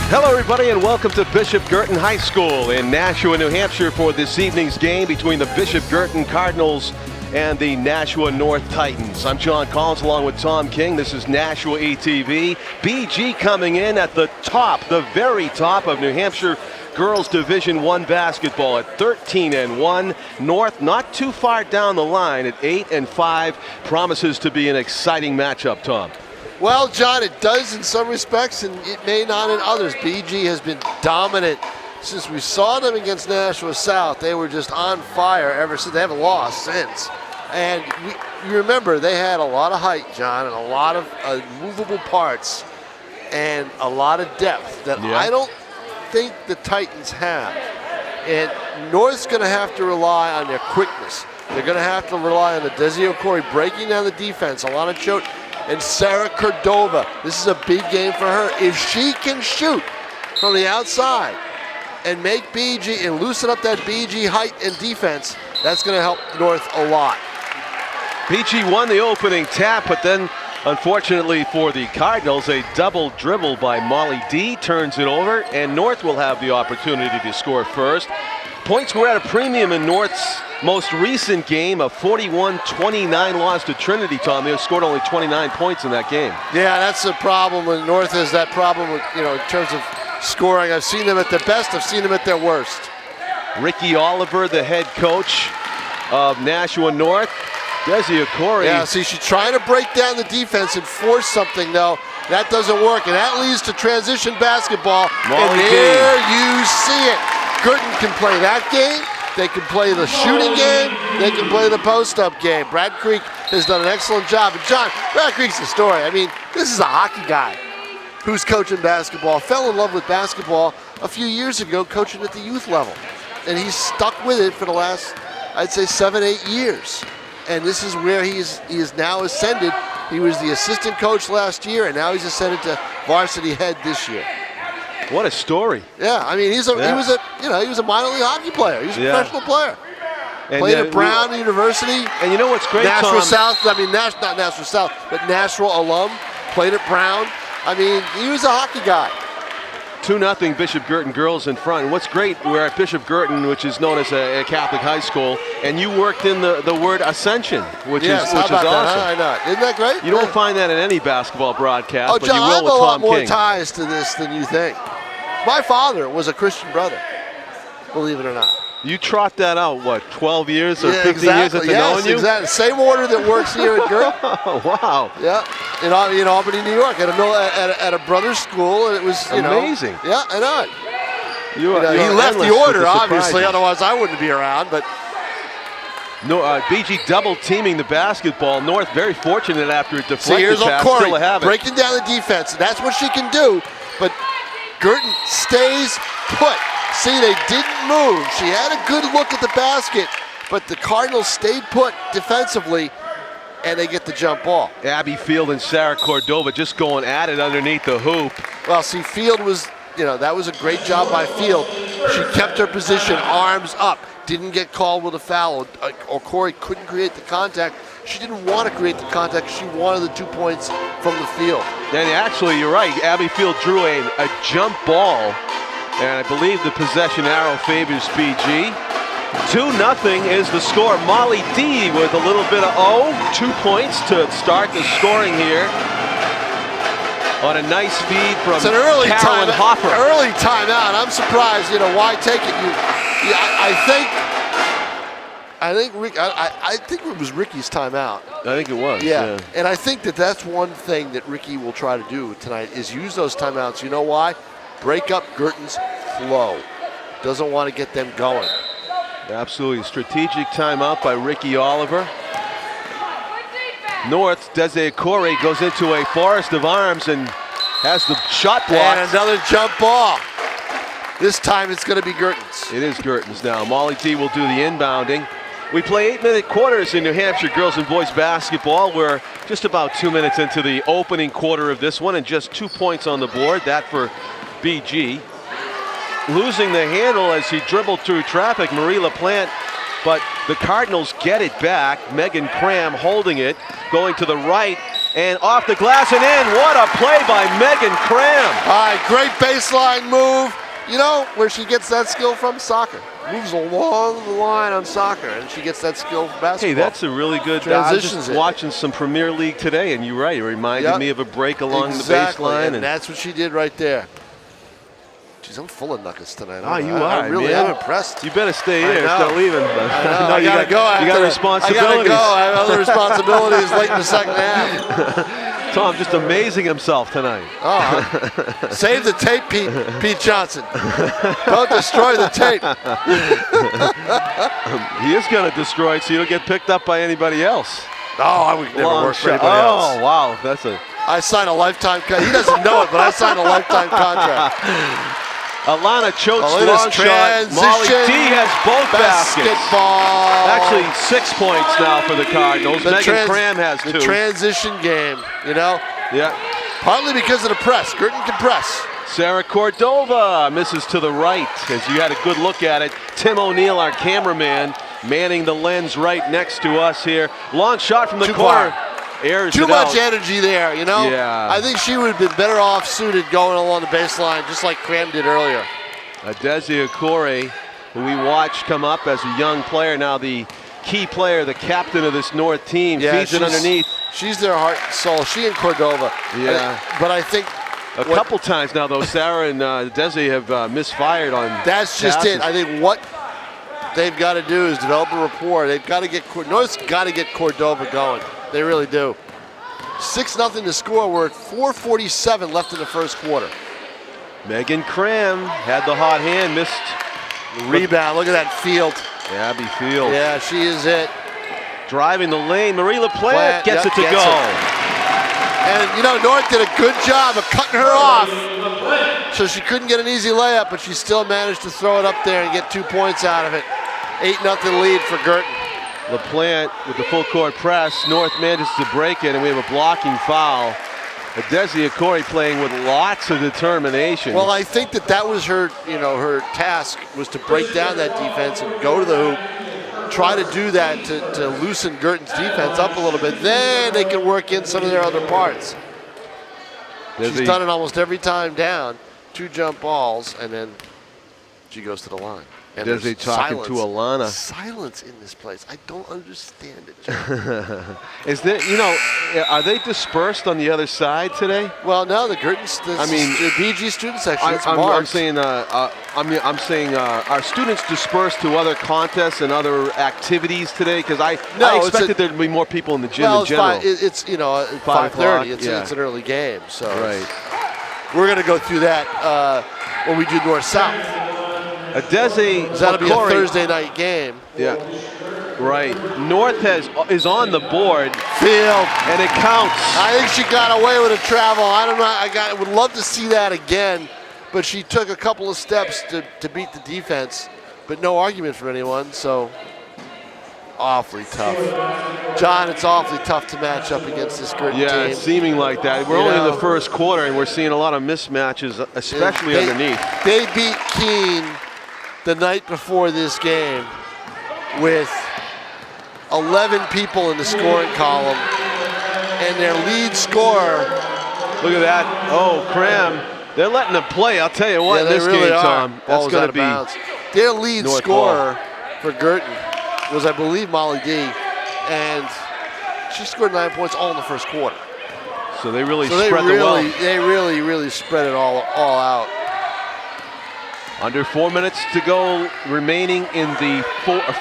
Hello, everybody, and welcome to Bishop Guertin High School in Nashua, New Hampshire for this evening's game between the Bishop Guertin Cardinals and the Nashua North Titans. I'm John Collins along with Tom King. This is Nashua ETV. BG coming in at the top, the very top of New Hampshire Girls Division I basketball at 13-1. North not too far down the line at 8-5. Promises to be an exciting matchup, Tom. Well, John, it does in some respects, and it may not in others. BG has been dominant since we saw them against Nashua South. They were just on fire ever since. They haven't lost since. And you remember, they had a lot of height, John, and a lot of movable parts and a lot of depth that I don't think the Titans have. And North's going to have to rely on their quickness. They're going to have to rely on the Desi Okori breaking down the defense. Alana Choate and Sarah Cordova. This is a big game for her. If she can shoot from the outside and make BG and loosen up that BG height and defense, that's going to help North a lot. BG won the opening tap, but then unfortunately for the Cardinals, a double dribble by Molly D turns it over, and North will have the opportunity to score first. Points were at a premium in North's most recent game, a 41-29 loss to Trinity, Tom. They scored only 29 points in that game. Yeah, that's the problem when North has that problem with, in terms of scoring. I've seen them at their best, I've seen them at their worst. Ricky Oliver, the head coach of Nashua North. Desi Okori. Yeah, see, she's trying to break down the defense and force something, though. That doesn't work, and that leads to transition basketball. And there you see it. Guertin can play that game. They can play the shooting game. They can play the post-up game. Brad Creek has done an excellent job. And John, Brad Creek's the story. I mean, this is a hockey guy who's coaching basketball, fell in love with basketball a few years ago coaching at the youth level. And he's stuck with it for the last, I'd say, 7-8 years. And this is where he is now ascended. He was the assistant coach last year, and now he's ascended to varsity head this year. What a story! Yeah, I mean, he was a minor league hockey player. He was a professional player. And played at Brown University. And you know what's great, Nashua Tom? South. I mean, not Nashua South, but Nashua alum. Played at Brown. I mean, he was a hockey guy. 2-0 Bishop Guertin girls in front. And what's great, we're at Bishop Guertin, which is known as a Catholic high school, and you worked in the word ascension, which is awesome. That, huh? Isn't that great? You don't find that in any basketball broadcast, but John, you will I have with Tom King. A lot more King. ties to this than you think. My father was a Christian brother, believe it or not. You trot that out, what, 12 years or 15 years into knowing you? Exactly. Same order that works here at Guertin. Oh, wow. Yeah, in Albany, New York, at a brother's school, and it was amazing. Yeah, I know. He left the order, obviously, otherwise I wouldn't be around. But no, BG double teaming the basketball. North very fortunate after a deflected here's pass, Okori still to have it. Breaking down the defense. That's what she can do. But Guertin stays put. See, they didn't move. She had a good look at the basket, but the Cardinals stayed put defensively, and they get the jump ball. Abby Field and Sarah Cordova just going at it underneath the hoop. Well, see, Field was, that was a great job by Field. She kept her position, arms up, didn't get called with a foul. Okori couldn't create the contact. She didn't want to create the contact. She wanted the 2 points from the field. And actually, you're right. Abby Field drew a jump ball, and I believe the possession arrow favors BG. 2-0 is the score. Molly D with a little bit of 2 points to start the scoring here. On a nice feed from Carolyn Hoffer. Early timeout. I'm surprised, why take it? I think it was Ricky's timeout. I think it was. Yeah. And I think that's one thing that Ricky will try to do tonight is use those timeouts. You know why? Break up Guertin's flow. Doesn't want to get them going. Absolutely. Strategic timeout by Ricky Oliver. North, Desi Okori goes into a forest of arms and has the shot blocked. And another jump ball. This time it's going to be Guertin's. It is Guertin's now. Molly D will do the inbounding. We play 8-minute quarters in New Hampshire girls and boys basketball. We're just about 2 minutes into the opening quarter of this one and just 2 points on the board. That for BG. Losing the handle as he dribbled through traffic, Marie LaPlante, but the Cardinals get it back. Megan Cram holding it, going to the right, And off the glass and in. What a play by Megan Cram. All right, great baseline move. You know where she gets that skill from? Soccer. Moves along the line on soccer, and she gets that skill from basketball. Hey, that's a really good. I was just watching some Premier League today, and you're right. It reminded me of a break along the baseline. And that's what she did right there. Jeez, I'm full of nuggets tonight. Oh, you are. I really am impressed. You better stay here. It's not leaving. I know. You gotta go. You got responsibilities. I gotta go. I have other responsibilities late in the second half. Tom just amazing himself tonight. Oh, save the tape, Pete Johnson. Don't destroy the tape. He is going to destroy it so you don't get picked up by anybody else. Oh, I would never work for anybody else. Oh, wow. That's a. I signed a lifetime contract. He doesn't know it, but I signed a lifetime contract. Alana Choate's long shot. Molly D has both baskets. Actually, 6 points now for the Cardinals. Megan Cram has 2. The transition game, you know? Yeah. Partly because of the press. Guertin can press. Sarah Cordova misses to the right as you had a good look at it. Tim O'Neill, our cameraman, manning the lens right next to us here. Long shot from the corner. Airs Too it much out. energy there, you know? Yeah. I think she would have been better off suited going along the baseline, just like Cram did earlier. Adesi Okore, who we watched come up as a young player, now the key player, the captain of this North team, feeds it underneath. She's their heart and soul. She and Cordova. Yeah. But I think a couple times now, though, Sarah and Desi have misfired on. That's just it. I think what they've got to do is develop a rapport. They've got to get North's got to get Cordova going. They really do. 6-0 to score. We're at 4:47 left in the first quarter. Megan Cram had the hot hand, missed the rebound. Look at that Field. Abby Field. Yeah, she is it. Driving the lane. Marie LaPlante gets it to go. And, you know, North did a good job of cutting her off. So she couldn't get an easy layup, but she still managed to throw it up there and get 2 points out of it. 8-0 lead for Guertin. LaPlante with the full court press. North manages to break it, and we have a blocking foul. Adesi Okore playing with lots of determination. Well, I think that was her, you know, her task was to break down that defense and go to the hoop, try to do that to loosen Guertin's defense up a little bit. Then they can work in some of their other parts. She's done it almost every time down. 2 jump balls, and then she goes to the line. And Desi talking to Alana. Silence in this place. I don't understand it, John. Is there, you know, are they dispersed on the other side today? Well, no, the Guertin's. The BG student section. I'm saying, are students dispersed to other contests and other activities today? Because I expected there to be more people in the gym in general. It's 5:30. It's an early game, so we're going to go through that when we do north-south. That'll be a Thursday night game. Yeah, right. North is on the board. Field, and it counts. I think she got away with a travel. I don't know. I would love to see that again, but she took a couple of steps to beat the defense, but no argument from anyone. So awfully tough, John. It's awfully tough to match up against this Guertin team. Yeah, it's seeming like that. We're only in the first quarter, and we're seeing a lot of mismatches, especially underneath. They beat Keene the night before this game with 11 people in the scoring column, and their lead scorer. Look at that. Oh, Cram. They're letting them play. I'll tell you what, in this game, Tom, that's going to be bounds. Their lead scorer for Guertin was, I believe, Molly D, and she scored 9 points all in the first quarter. So they really spread the wealth. They really spread it all out. Under 4 minutes to go remaining in the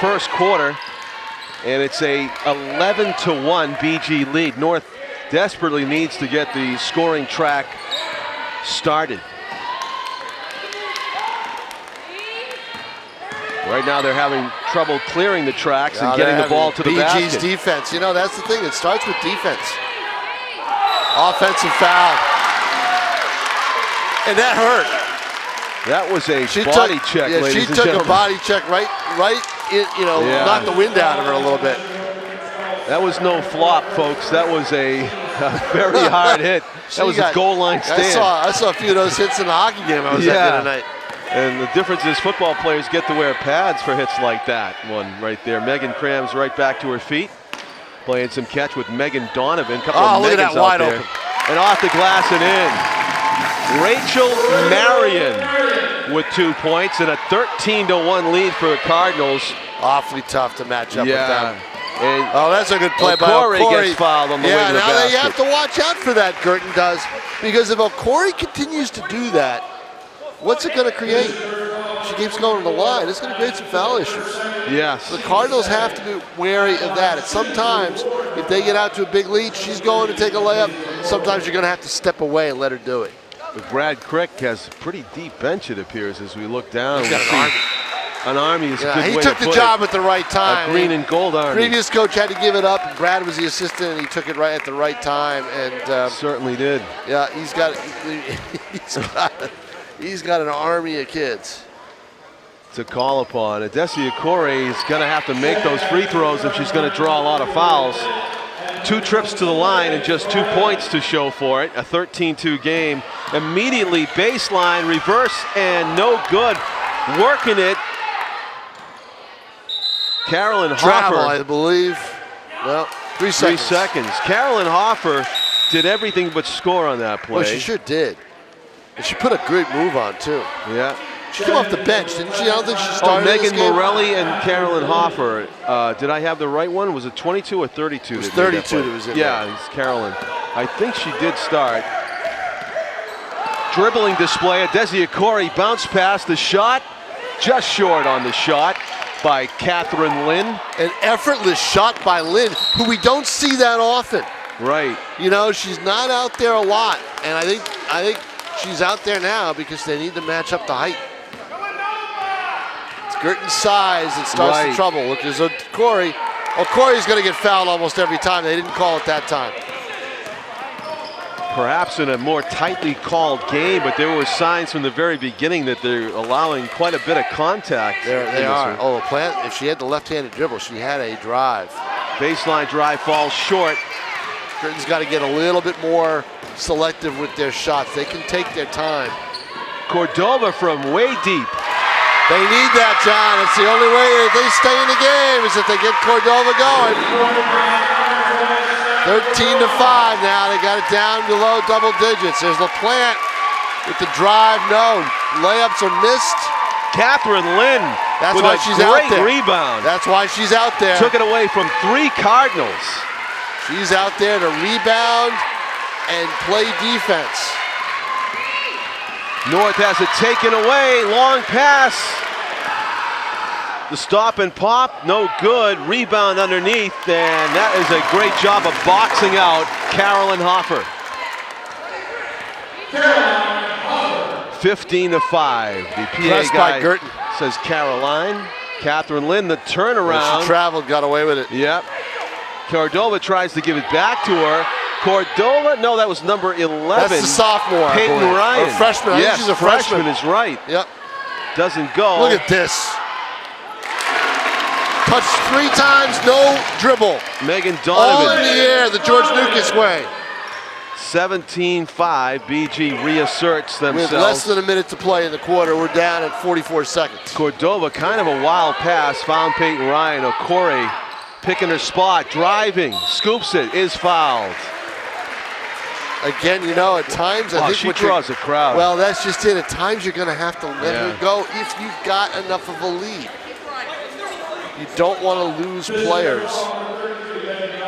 first quarter, and it's a 11-1 BG lead. North desperately needs to get the scoring track started. Right now they're having trouble clearing the tracks and getting the ball to the basket. BG's defense, you know, that's the thing. It starts with defense. Offensive foul. And that hurt. That was a body check, ladies and gentlemen. She took a body check right knocked the wind out of her a little bit. That was no flop, folks. That was a very hard hit. That was a goal line stand. I saw a few of those hits in the hockey game I was at tonight. And the difference is football players get to wear pads for hits like that one right there. Megan Cram's right back to her feet. Playing some catch with Megan Donovan. Couple Oh, of look at Megans that wide out there. open. And off the glass and in. Rachel Marion with 2 points and a 13-1 lead for the Cardinals. Awfully tough to match up with them. And oh, that's a good play by Corey Corey. gets fouled on the way to the now basket. they have to watch out for that, Guertin does. Because if Corey continues to do that, what's it going to create? She keeps going to the line. It's going to create some foul issues. Yes. The Cardinals have to be wary of that. And sometimes, if they get out to a big lead, she's going to take a layup. Sometimes you're going to have to step away and let her do it. But Brad Crick has a pretty deep bench, it appears, as we look down. He's got an army. An army is a good way to he took the job at the right time. A green and gold army. Previous coach had to give it up, and Brad was the assistant, and he took it right at the right time. And certainly did. Yeah, he's got an army of kids to call upon. Adesia Corey is going to have to make those free throws if she's going to draw a lot of fouls. 2 trips to the line and just 2 points to show for it. A 13-2 game. Immediately baseline, reverse, and no good. Working it. Carolyn Hoffer. Travel, I believe. Well, 3 seconds. 3 seconds. Carolyn Hoffer did everything but score on that play. Well, she sure did. And she put a great move on, too. Yeah. She came off the bench, didn't she? I don't think she started. Megan this game. Morelli and Carolyn Hoffer. Did I have the right one? Was it 22 or 32? It was 32 that was in yeah, there. it's Carolyn. I think she did start. Dribbling display. Adesia Corey bounce pass. The shot just short on the shot by Catherine Lynn. An effortless shot by Lynn, who we don't see that often. Right. You know, she's not out there a lot, and I think she's out there now because they need to match up the height. It's Guertin's size that starts the trouble. Look, there's a Corey. Oh, Corey's going to get fouled almost every time. They didn't call it that time. Perhaps in a more tightly called game, but there were signs from the very beginning that they're allowing quite a bit of contact. They are. Oh, Plant, if she had the left-handed dribble, she had a drive. Baseline drive falls short. Guertin's got to get a little bit more selective with their shots. They can take their time. Cordova from way deep. They need that, John. It's the only way that they stay in the game is if they get Cordova going. 13-5 now. They got it down below double digits. There's LaPlante with the drive. No, layups are missed. Catherine Lynn. That's with why a she's out there. Great rebound. That's why she's out there. Took it away from 3 Cardinals. She's out there to rebound and play defense. North has it taken away. Long pass. The stop and pop, no good. Rebound underneath, and that is a great job of boxing out Carolyn Hoffer. 15-5. The PA guy Guertin says Caroline. Catherine Lynn, the turnaround. Well, she traveled, got away with it. Yep. Cordova tries to give it back to her. Cordova, no, that was number 11. That's the sophomore, Peyton Ryan. Or freshman. Yes, she's a freshman. Is right. Yep. Doesn't go. Look at this. Touched 3 times, no dribble. Megan Donovan. All in the air, the George Lucas way. 17-5. BG reasserts themselves. With less than a minute to play in the quarter, we're down at 44 seconds. Cordova, kind of a wild pass, found Peyton Ryan. Okore picking her spot, driving, scoops it, is fouled. Again, you know, at times I think she draws a crowd. Well, that's just it. At times you're going to have to let her go if you've got enough of a lead. You don't want to lose players.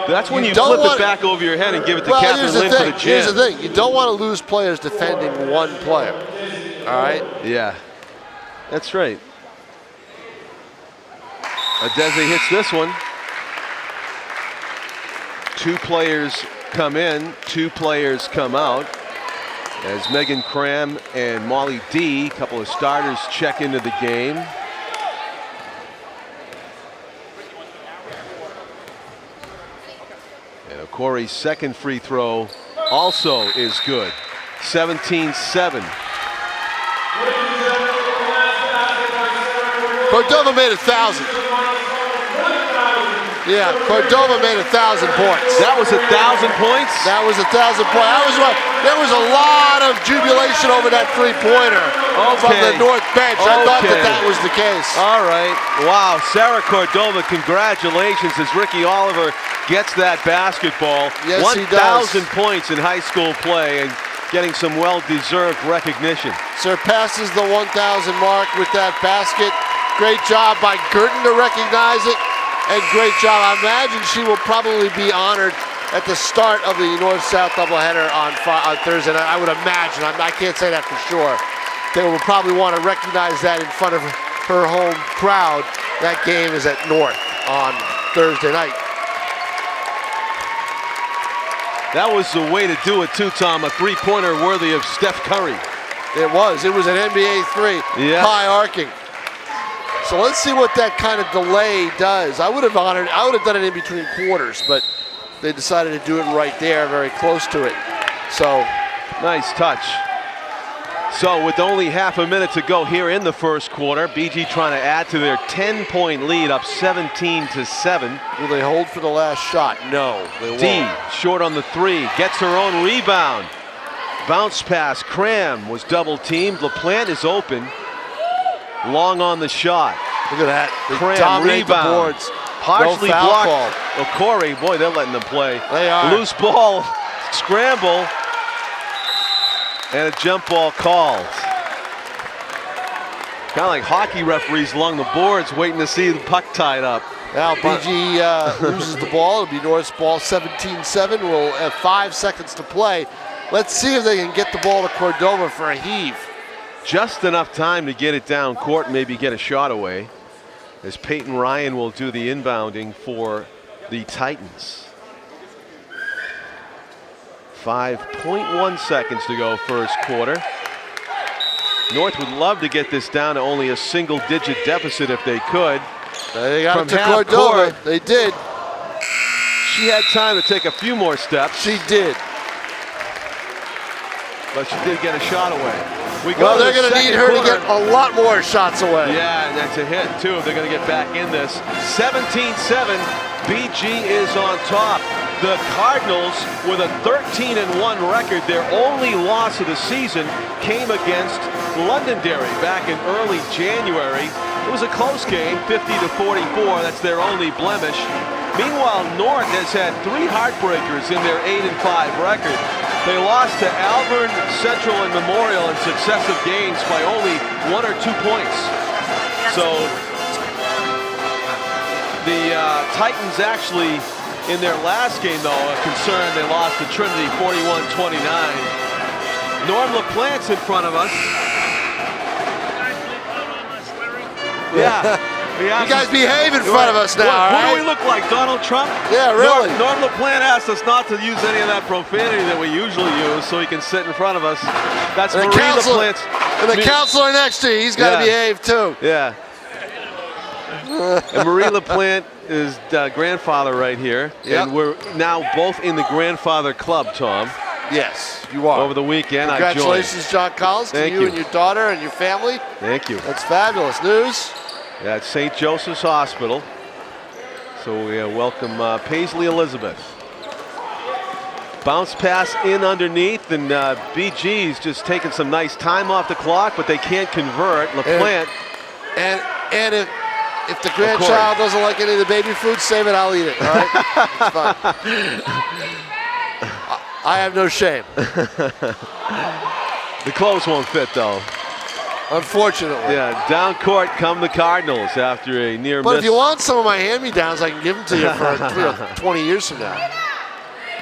That's when you flip it back over your head and give it to Catherine Lynn for the jam. Here's the thing. You don't want to lose players defending one player. All right? Yeah, that's right. Adesi hits this one. 2 players come in, 2 players come out. As Megan Cram and Molly D, a couple of starters, check into the game. And Corey's second free throw also is good. 17-7. Cordova made 1,000. Yeah, Cordova made 1,000 points. That was 1,000 points? That was 1,000 points. I was right. There was a lot of jubilation over that three-pointer from the North bench. I thought that was the case. All right. Wow. Sarah Cordova, congratulations as Ricky Oliver gets that basketball. Yes, he does. 1,000 points in high school play and getting some well-deserved recognition. Surpasses the 1,000 mark with that basket. Great job by Guertin to recognize it, and great job. I imagine she will probably be honored at the start of the North-South doubleheader on Thursday night. I would imagine. I can't say that for sure. They will probably want to recognize that in front of her home crowd. That game is at North on Thursday night. That was the way to do it too, Tom. A three-pointer worthy of Steph Curry. It was. It was an NBA three. Yeah. High arcing. So let's see what that kind of delay does. I would have done it in between quarters, but they decided to do it right there, very close to it. So nice touch. So with only half a minute to go here in the first quarter, BG trying to add to their 10-point lead, up 17-7. Will they hold for the last shot? No, they won't. D short on the three, gets her own rebound. Bounce pass, Cram was double teamed. LaPlante is open. Long on the shot. Look at that. They Cram dominate rebound. the boards. Partially no foul blocked. call. Corey, boy, they're letting them play. They are. Loose ball, scramble, and a jump ball called. Kind of like hockey referees along the boards waiting to see the puck tied up. Now BG loses the ball. It'll be North's ball, 17-7. We'll have 5 seconds to play. Let's see if they can get the ball to Cordova for a heave. Just enough time to get it down court and maybe get a shot away, as Peyton Ryan will do the inbounding for the Titans. 5.1 seconds to go first quarter. North would love to get this down to only a single-digit deficit if they could. They got From it to half Cordova. court, They did. she had time to take a few more steps. She did. But she did get a shot away. Well, they're going to need her to get a lot more shots away. Yeah, and that's a hit, too, if they're going to get back in this. 17-7, BG is on top. The Cardinals, with a 13-1 record, their only loss of the season came against Londonderry back in early January. It was a close game, 50-44. That's their only blemish. Meanwhile, North has had 3 heartbreakers in their 8-5 record. They lost to Alvern, Central, and Memorial in successive games by only 1 or 2 points. So the Titans actually, in their last game, though, a concern, they lost to Trinity 41-29. Norm LaPlante's in front of us. Yeah. You guys behave in front of us now, all right? What do we look like, Donald Trump? Yeah, really. Norm LaPlante asked us not to use any of that profanity that we usually use so he can sit in front of us. That's Marie LaPlante's. And the counselor next to you, he's got to behave too. Yeah. And Marie LaPlante is grandfather right here. Yep. And we're now both in the grandfather club, Tom. Yes, you are. Over the weekend, congratulations, John Collins, to you and your daughter and your family. Thank you. That's fabulous news. Yeah, at St. Joseph's Hospital. So we welcome Paisley Elizabeth. Bounce pass in underneath, and BG's just taking some nice time off the clock, but they can't convert. LaPlante. And if the grandchild doesn't like any of the baby food, save it, I'll eat it, all right? It's fine. I have no shame. The clothes won't fit, though. Unfortunately. Yeah, down court come the Cardinals after a near miss. But if you want some of my hand-me-downs, I can give them to you for 20 years from now.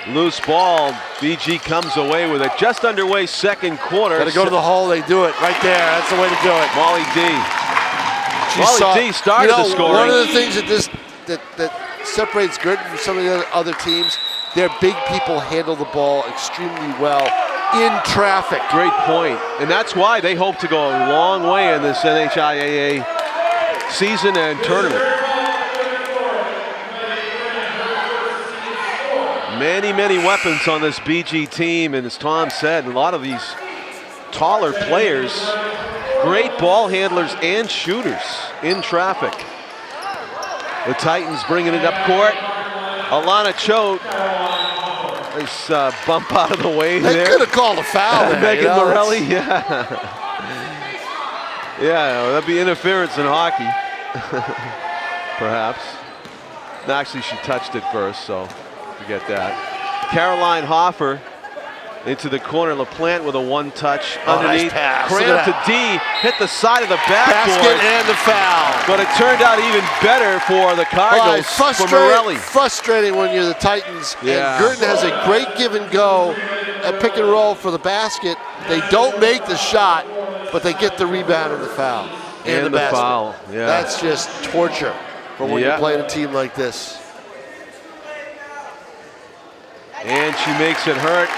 Loose ball. BG comes away with it. Just underway second quarter. Got to go to the hole. They do it right there. That's the way to do it. Molly D. Molly D started the scoring. One of the things that separates Guertin from some of the other teams, their big people handle the ball extremely well in traffic. Great point. And that's why they hope to go a long way in this NHIAA season and tournament. Many, many weapons on this BG team, and as Tom said, a lot of these taller players, great ball handlers and shooters in traffic. The Titans bringing it up court. Alana Choate Nice bump out of the way They there. could have called a foul there. Megan you know, Morelli, yeah. Yeah, well, that'd be interference in hockey. Perhaps. No, actually, she touched it first, so forget that. Caroline Hoffer into the corner. LaPlante with a one-touch underneath. Nice pass. Cram to D, hit the side of the backboard. Basket and the foul. But it turned out even better for the Cardinals, for Morelli. Frustrating when you're the Titans. Yeah. And Guertin has a great give and go at pick and roll for the basket. They don't make the shot, but they get the rebound and the foul. And the basket. Foul. Yeah. That's just torture for when you're playing a team like this. And she makes it hurt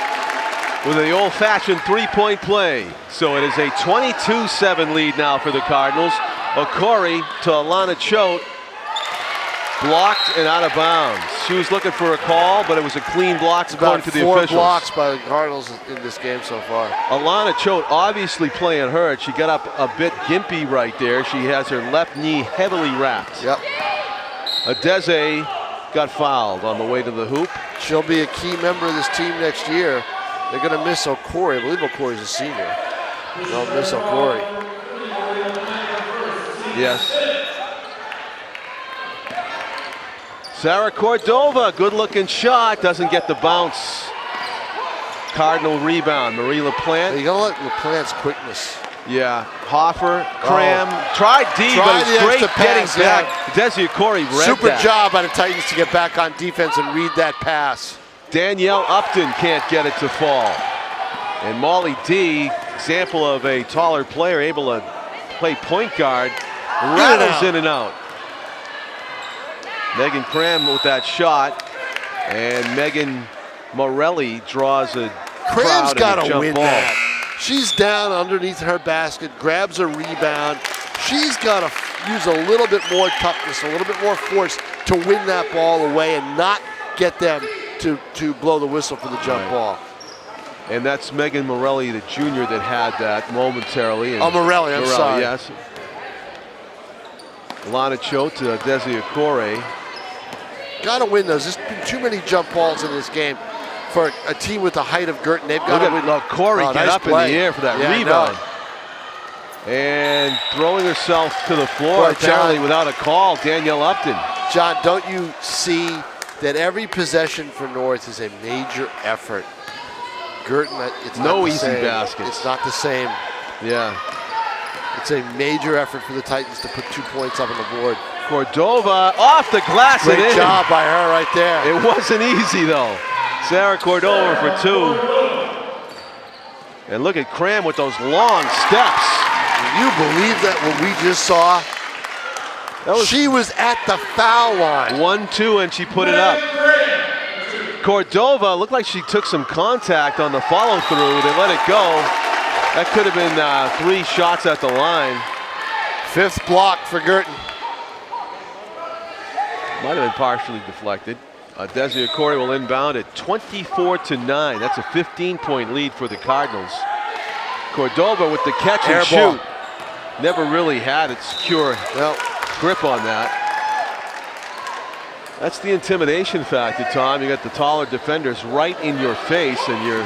with the old-fashioned three-point play. So it is a 22-7 lead now for the Cardinals. Okori to Alana Choate. Blocked and out of bounds. She was looking for a call, but it was a clean block according to the officials. About 4 blocks by the Cardinals in this game so far. Alana Choate obviously playing hurt. She got up a bit gimpy right there. She has her left knee heavily wrapped. Yep. Adeze got fouled on the way to the hoop. She'll be a key member of this team next year. They're going to miss Okori. I believe Okori's a senior. They'll miss Okori. Yes. Sarah Cordova, good looking shot, doesn't get the bounce. Cardinal rebound, Marie LaPlante. You gotta let LaPlante's quickness. Yeah, Hoffer, Cram, tried D, but it's great getting back. Desi Okori read Super that. job by the Titans to get back on defense and read that pass. Danielle Upton can't get it to fall. And Molly D, example of a taller player, able to play point guard, rattles in and out. Megan Cram with that shot, and Megan Morelli draws a Cram's got to win ball. that. She's down underneath her basket, grabs a rebound. She's got to use a little bit more toughness, a little bit more force to win that ball away and not get them to blow the whistle for the jump ball. And that's Megan Morelli, the junior, that had that momentarily. And Morelli, I'm sorry. Yes. Alana Choate to Desi Okori. Got to win those. There's been too many jump balls in this game for a team with the height of Guertin. They've got to win. Corey get nice up play. in the air for that rebound. And throwing herself to the floor, apparently John, without a call, Danielle Upton. John, don't you see that every possession for North is a major effort? Guertin, it's no not easy same. baskets. It's not the same. Yeah. It's a major effort for the Titans to put 2 points up on the board. Cordova off the glass. Great job by her right there. It wasn't easy though. Sarah Cordova for 2. And look at Cram with those long steps. Can you believe that what we just saw? She was at the foul line. 1-2 and she put it up. Cordova looked like she took some contact on the follow through. They let it go. That could have been 3 shots at the line. 5th block for Guertin. Might have been partially deflected. Desi Okori will inbound at 24-9. That's a 15-point lead for the Cardinals. Cordova with the catch and shoot. Never really had a secure grip on that. That's the intimidation factor, Tom. You got the taller defenders right in your face and you're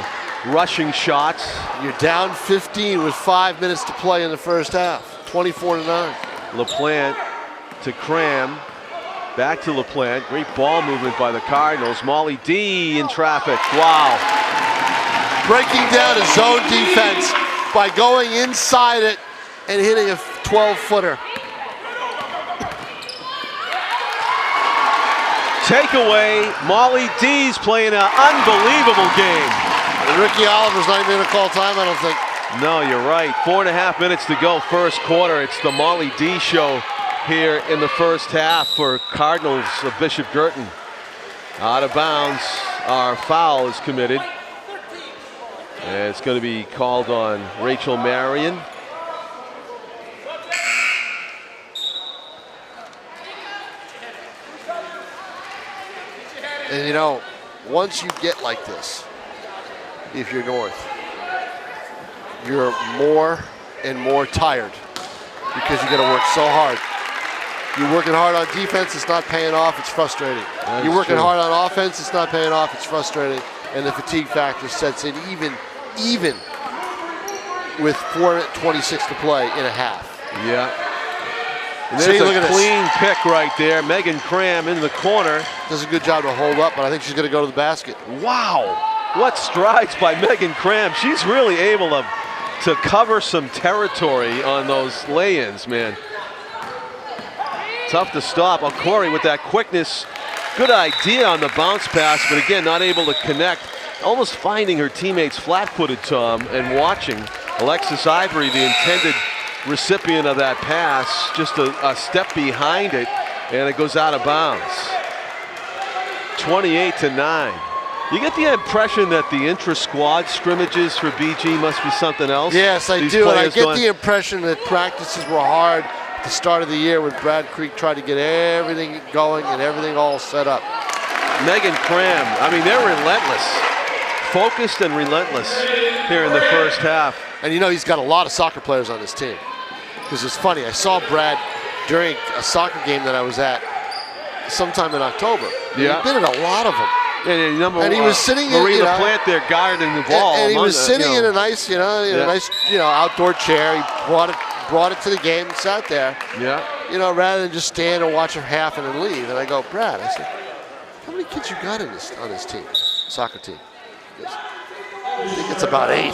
rushing shots. You're down 15 with 5 minutes to play in the first half. 24-9. LaPlante to Cram. Back to LaPlante. Great ball movement by the Cardinals. Molly D in traffic. Wow. Breaking down a zone defense by going inside it and hitting a 12-footer. Takeaway. Molly D's playing an unbelievable game. And Ricky Oliver's not even going to call time, I don't think. No, you're right. 4.5 minutes to go, first quarter. It's the Molly D show here in the first half for Cardinals of Bishop Guertin. Out of bounds, our foul is committed. And it's going to be called on Rachel Marion. And you know, once you get like this, if you're North, you're more and more tired because you got to work so hard. You're working hard on defense, it's not paying off, it's frustrating. You're working hard on offense, it's not paying off, it's frustrating. and the fatigue factor sets in even with 4:26 to play in a half. Yeah. And there's See, look at a clean pick right there. Megan Cram in the corner. Does a good job to hold up, but I think she's going to go to the basket. Wow. What strides by Megan Cram. She's really able to cover some territory on those lay-ins, man. Tough to stop. Corey with that quickness. Good idea on the bounce pass, but again, not able to connect. Almost finding her teammates flat-footed, Tom, and watching Alexis Ivory, the intended recipient of that pass, just a step behind it, and it goes out of bounds. 28-9. You get the impression that the intra-squad scrimmages for BG must be something else? Yes, I do, and I get the impression that practices were hard at the start of the year when Brad Creek tried to get everything going and everything all set up. Megan Cram, I mean, they're relentless. Focused and relentless here in the first half. And you know he's got a lot of soccer players on his team. Because it's funny, I saw Brad during a soccer game that I was at sometime in October. Yeah. He'd been at a lot of them. And he was sitting in, Marie LaPlante there guarding the ball. And he was sitting in a nice, nice, outdoor chair. He brought it to the game and sat there. Yeah. Rather than just stand and watch a half and then leave. And I go, Brad, I said, how many kids you got on this team, soccer team? He goes, I think it's about 8.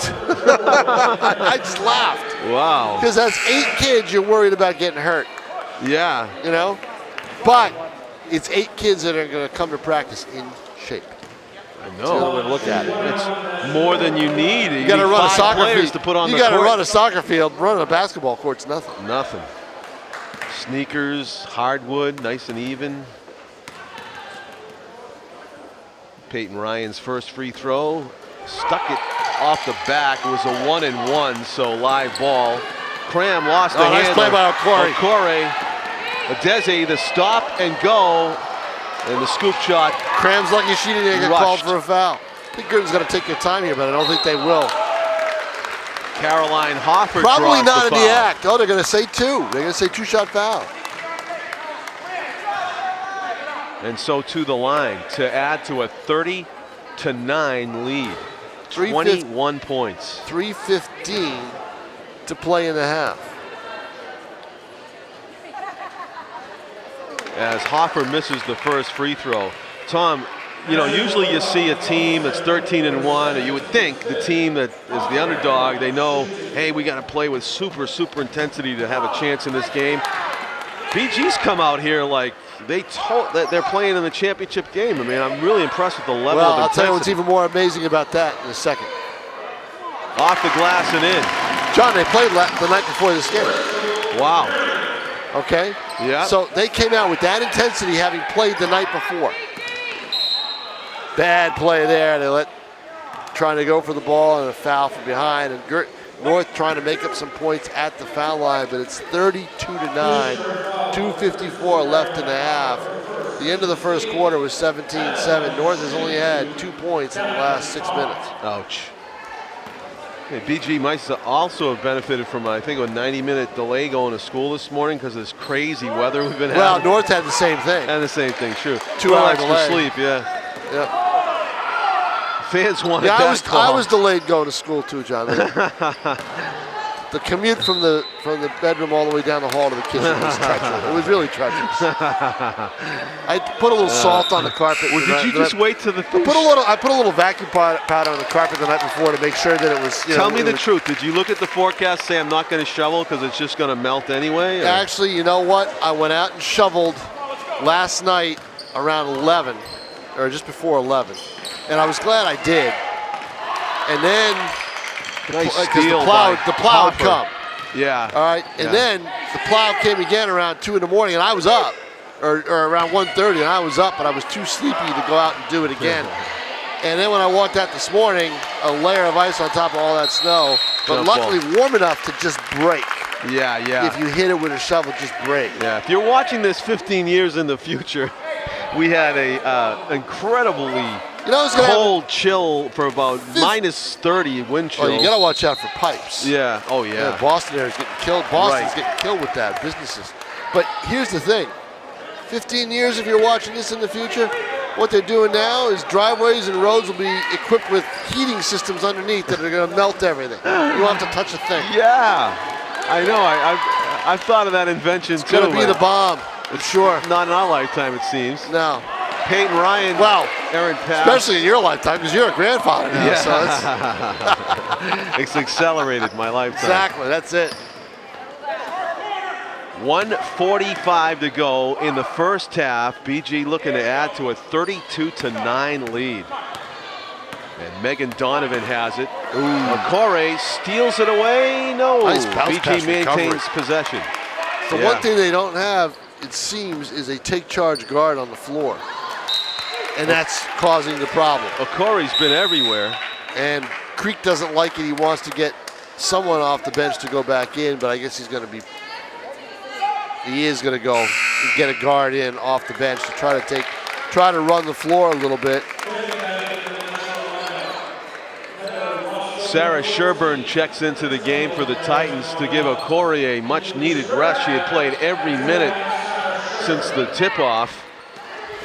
I just laughed. Wow. Because that's 8 kids you're worried about getting hurt. Yeah. But it's 8 kids that are going to come to practice in shape. I know. That's the other way to look at it. It's more than you need. You got to run a soccer field to put on you the got to court. run a soccer field. Running a basketball court's nothing. Nothing. Sneakers, hardwood, nice and even. Peyton Ryan's first free throw. Stuck it off the back. It was a 1-and-1, so live ball. Cram lost the handle. Nice play by Okori. Adeze, the stop and go, and the scoop shot. Cram's lucky she didn't get called for a foul. I think Guertin's going to take their time here, but I don't think they will. Caroline Hoffer probably not in foul. the act. Oh, they're going to say 2. They're going to say 2-shot foul. And so to the line to add to a 30-9 lead. 21 points. 3:15 to play in the half. As Hoffer misses the first free throw. Tom, usually you see a team that's 13-1, or you would think the team that is the underdog, they know, hey, we got to play with super intensity to have a chance in this game. BG's come out here like they're playing in the championship game. I mean, I'm really impressed with the level of intensity. I'll tell you what's even more amazing about that in a second. Off the glass and in. John, they played the night before this game. Wow. Okay? Yeah. So they came out with that intensity having played the night before. Bad play there. They trying to go for the ball and a foul from behind. And North trying to make up some points at the foul line, but it's 32-9. 2:54 left in the half. The end of the first quarter was 17-7. North has only had 2 points in the last 6 minutes. Ouch. Hey, BG might also have benefited from, I think, a 90-minute delay going to school this morning because of this crazy weather we've been having. Well, North had the same thing. And the same thing, true. 2 hour extra delay. sleep, yeah. Yep. Fans wanted that I was delayed going to school too, John. The commute from the bedroom all the way down the hall to the kitchen was treacherous. It was really treacherous. I put a little salt on the carpet. Did you just wait till the thing? I put a little vacuum powder on the carpet the night before to make sure that it was. Tell me the truth. Did you look at the forecast, say I'm not going to shovel because it's just going to melt anyway? Or? Actually, you know what? I went out and shoveled last night around 11, or just before 11, and I was glad I did. And then. Nice Because steal the plow would come. Yeah. All right. And then the plow came again around 2 in the morning, and I was up, or around 1:30, and I was up, but I was too sleepy to go out and do it again. And then when I walked out this morning, a layer of ice on top of all that snow, but luckily warm enough to just break. Yeah. If you hit it with a shovel, just break. Yeah. If you're watching this 15 years in the future, we had a incredibly cold chill for about minus 30 wind chill. Oh, you got to watch out for pipes. Yeah. Oh, yeah. Boston there is getting killed. Boston's getting killed with that, businesses. But here's the thing. 15 years if you're watching this in the future, what they're doing now is driveways and roads will be equipped with heating systems underneath that are going to melt everything. You won't have to touch a thing. Yeah, I know. I've thought of that invention too. It's going to be the bomb, I'm sure. Not in our lifetime, it seems. No. Peyton Ryan, well, Aaron Pass. Especially in your lifetime, because you're a grandfather now. Yeah. So it's accelerated my lifetime. Exactly, that's it. 1:45 to go in the first half. BG looking to add to a 32-9 lead. And Megan Donovan has it. Okore steals it away. No, nice bounce pass BG maintains recovery. possession. The one thing they don't have, it seems, is a take charge guard on the floor. And that's causing the problem. Okore's been everywhere. And Creek doesn't like it. He wants to get someone off the bench to go back in, but I guess he is going to go and get a guard in off the bench to try to run the floor a little bit. Sarah Sherburne checks into the game for the Titans to give Okore a much-needed rest. She had played every minute since the tip-off.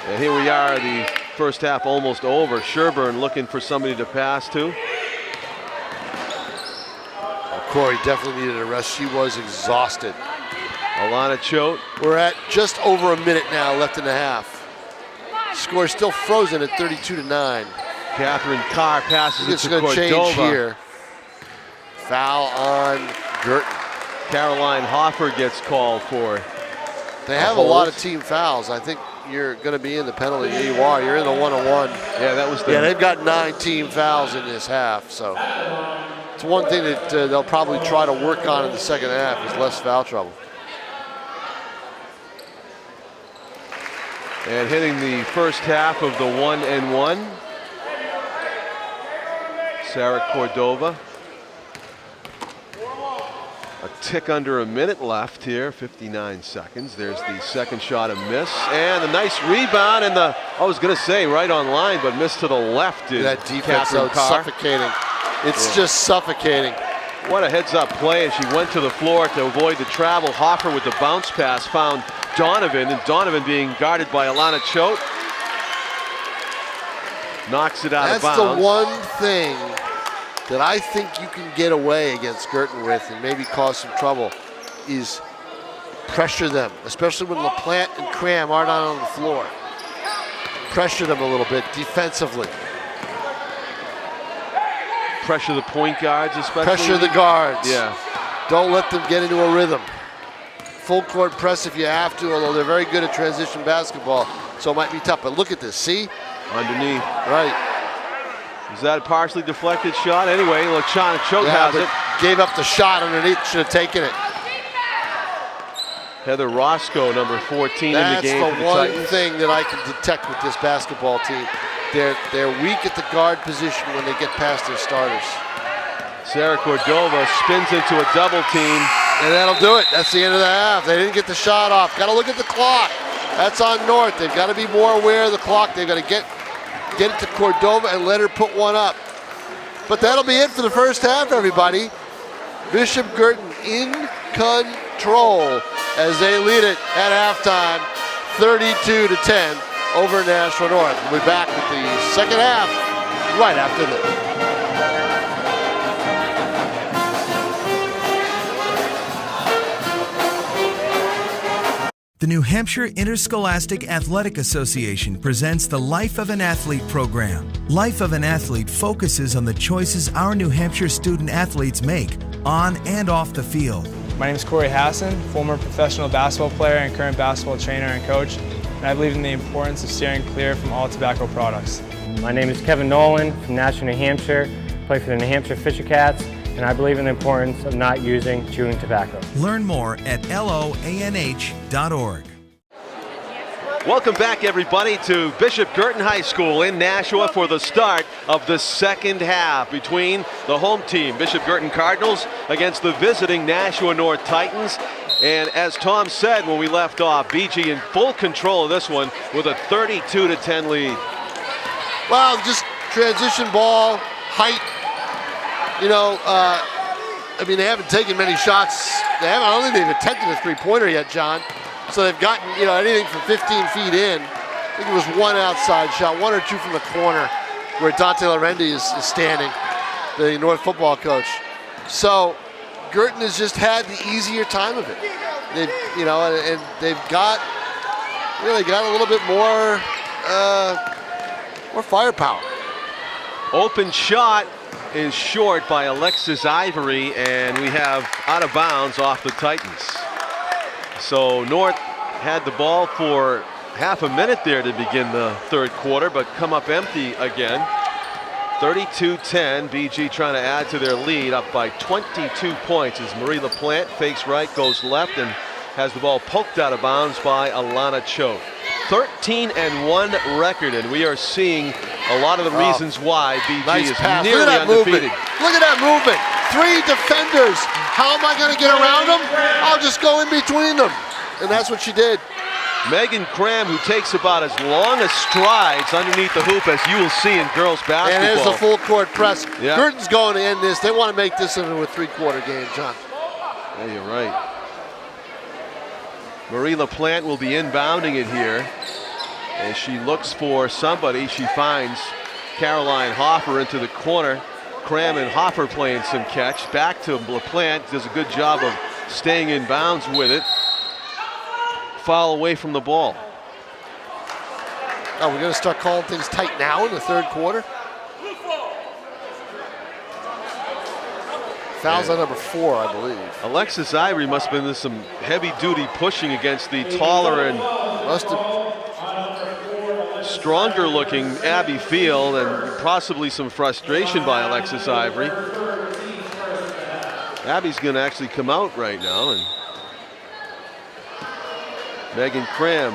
And here we are, the first half almost over. Sherburne looking for somebody to pass to. Okore definitely needed a rest. She was exhausted. Alana Choate. We're at just over a minute now left in the half. Score still frozen at 32-9. Catherine Carr passes it to Cordova. It's going to change here. Foul on Guertin. Caroline Hoffer gets called for. They have a lot of team fouls. I think you're going to be in the penalty. Yeah, you are. You're in the 1-on-1. Yeah, that was the. Yeah, they've got 9 team fouls in this half. So it's one thing that they'll probably try to work on in the second half is less foul trouble. And hitting the first half of the 1-and-1. Sarah Cordova. A tick under a minute left here, 59 seconds. There's the second shot, a miss. And a nice rebound, and I was going to say right on line, but missed to the left. That defense, though, suffocating. It's just suffocating. What a heads-up play, and she went to the floor to avoid the travel. Hoffer with the bounce pass found Donovan, and Donovan being guarded by Alana Choate. Knocks it out of bounds. That's the one thing that I think you can get away against Guertin with and maybe cause some trouble is pressure them, especially when LaPlante and Cram aren't out on the floor. Pressure them a little bit defensively. Pressure the point guards especially. Pressure the guards. Yeah. Don't let them get into a rhythm. Full court press if you have to, although they're very good at transition basketball, so it might be tough. But look at this, see? Underneath. Right. Is that a partially deflected shot? Anyway, LaChana Choate has it. Gave up the shot underneath, should have taken it. Heather Roscoe, number 14 in the game for the one Titans. thing that I can detect with this basketball team. They're weak at the guard position when they get past their starters. Sarah Cordova spins into a double team. And that'll do it. That's the end of the half. They didn't get the shot off. Got to look at the clock. That's on North. They've got to be more aware of the clock. They've got to get it to Cordova and let her put one up. But that'll be it for the first half, everybody. Bishop Guertin in control as they lead it at halftime, 32-10 over Nashua North. We'll be back with the second half right after this. The New Hampshire Interscholastic Athletic Association presents the Life of an Athlete program. Life of an Athlete focuses on the choices our New Hampshire student athletes make on and off the field. My name is Corey Hassan, former professional basketball player and current basketball trainer and coach, and I believe in the importance of steering clear from all tobacco products. My name is Kevin Nolan from Nashua, New Hampshire, play for the New Hampshire Fisher Cats, and I believe in the importance of not using chewing tobacco. Learn more at loanh.org. Welcome back, everybody, to Bishop Guertin High School in Nashua for the start of the second half between the home team, Bishop Guertin Cardinals, against the visiting Nashua North Titans. And as Tom said when we left off, BG in full control of this one with a 32-10 lead. Well, just transition ball, height. You know, I mean, they haven't taken many shots. I don't think they've attempted a three-pointer yet, John. So they've gotten, anything from 15 feet in. I think it was one outside shot, one or two from the corner where Dante Lorendi is standing, the North football coach. So Guertin has just had the easier time of it. They've, you know, and they've got really got a little bit more firepower. Open shot is short by Alexis Ivory, and we have out of bounds off the Titans. So North had the ball for half a minute there to begin the third quarter, but come up empty again. 32-10, BG trying to add to their lead, up by 22 points as Marie LaPlante fakes right, goes left, and has the ball poked out of bounds by Alana Cho. 13-1 record, and we are seeing a lot of the reasons why BG is nearly undefeated. Look at that movement. 3 defenders. How am I going to get around them? I'll just go in between them. And that's what she did. Megan Cram, who takes about as long as strides underneath the hoop as you will see in girls basketball. And there's the full court press. Yeah. Guertin's going to end this. They want to make this into a 3-quarter game, John. Yeah, you're right. Marie LaPlante will be inbounding it here. As she looks for somebody, she finds Caroline Hoffer into the corner. Cram and Hoffer playing some catch. Back to LaPlante, does a good job of staying in bounds with it. Foul away from the ball. Oh, we're going to start calling things tight now in the third quarter? Fouls on number 4, I believe. Alexis Ivory must have been some heavy-duty pushing against the taller and stronger-looking Abby Field, and possibly some frustration by Alexis Ivory. Abby's going to actually come out right now, and Megan Cram.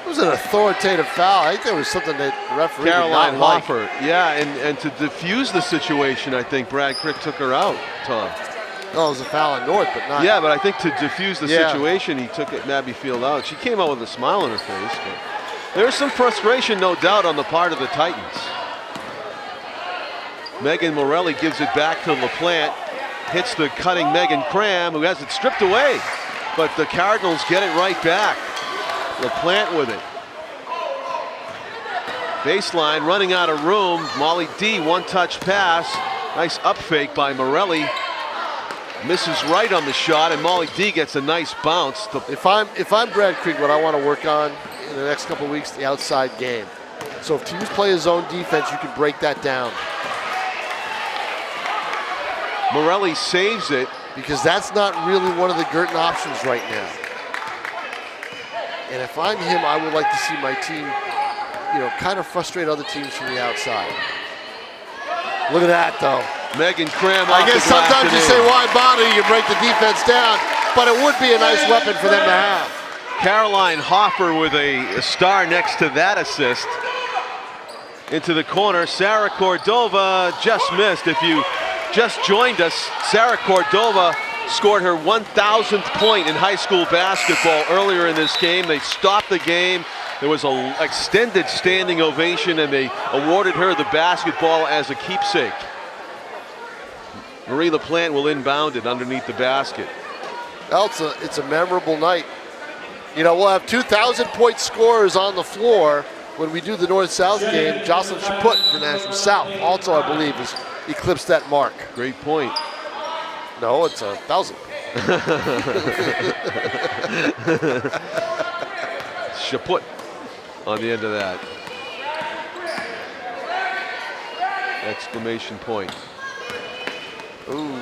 It was an authoritative foul. I think there was something that the referee Caroline did not like. Hoffer, yeah, and to diffuse the situation, I think Brad Crick took her out, Tom. Oh, it was a foul on North, but not. Yeah, but I think to diffuse the situation, he took Abby Field out. She came out with a smile on her face, but there's some frustration, no doubt, on the part of the Titans. Megan Morelli gives it back to LaPlante, hits the cutting Megan Cram, who has it stripped away. But the Cardinals get it right back. LaPlante with it. Baseline, running out of room. Molly D, one-touch pass. Nice up fake by Morelli. Misses right on the shot, and Molly D gets a nice bounce. If I'm Brad Krieg, what I want to work on in the next couple of weeks, the outside game. So if teams play a zone defense, you can break that down. Morelli saves it. Because that's not really one of the Guertin options right now. And if I'm him, I would like to see my team, you know, kind of frustrate other teams from the outside. Look at that, though. Megan Cram. I guess sometimes you say, why bother? You break the defense down, but it would be a nice weapon for them to have. Caroline Hoffer with a star next to that assist. Into the corner, Sarah Cordova just missed. If you just joined us, Sarah Cordova scored her 1,000th point in high school basketball earlier in this game. They stopped the game. There was an extended standing ovation, and they awarded her the basketball as a keepsake. Marie LaPlante will inbound it underneath the basket. Well, it's a memorable night. You know, we'll have 2,000-point scorers on the floor when we do the North-South game. Jocelyn Chaput for Nashua South also, I believe, has eclipsed that mark. Great point. No, it's 1,000. Chaput on the end of that. Exclamation point. Ooh.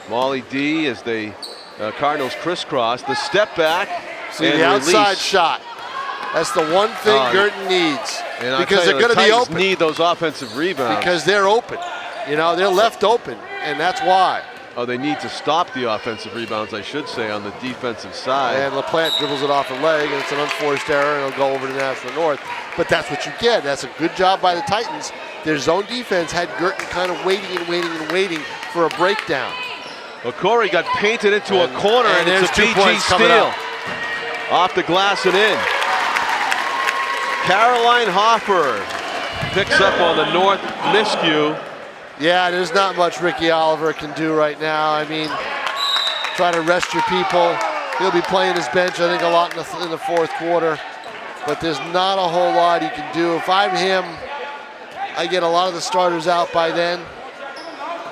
Molly D as they Cardinals crisscross. The step back. See and the outside release. shot. That's the one thing Guertin needs. And because they're going to be open. Need those offensive rebounds. Because they're open. You know, they're left open, and that's why. Oh, they need to stop the offensive rebounds, I should say, on the defensive side. And LaPlante dribbles it off a leg, and it's an unforced error, and it'll go over to Nashua North. But that's what you get. That's a good job by the Titans. Their zone defense had Guertin kind of waiting for a breakdown. Well, Corey got painted into a corner, and it's a BG steal. Off the glass and in. Caroline Hoffer picks up on the North miscue. Yeah, there's not much Ricky Oliver can do right now. I mean, try to rest your people. He'll be playing his bench, I think, a lot in the fourth quarter. but there's not a whole lot he can do. If I'm him, I get a lot of the starters out by then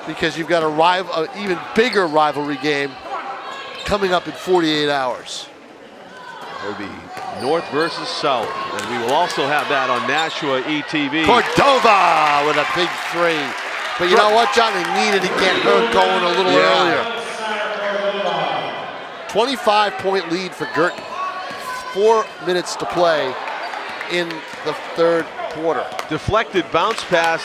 because you've got an even bigger rivalry game coming up in 48 hours. It'll be North versus South, and we will also have that on Nashua ETV. Cordova with a big 3. But you know what, John? They needed to get her going a little earlier. 25-point lead for Guertin. 4 minutes to play in the third quarter. Deflected bounce pass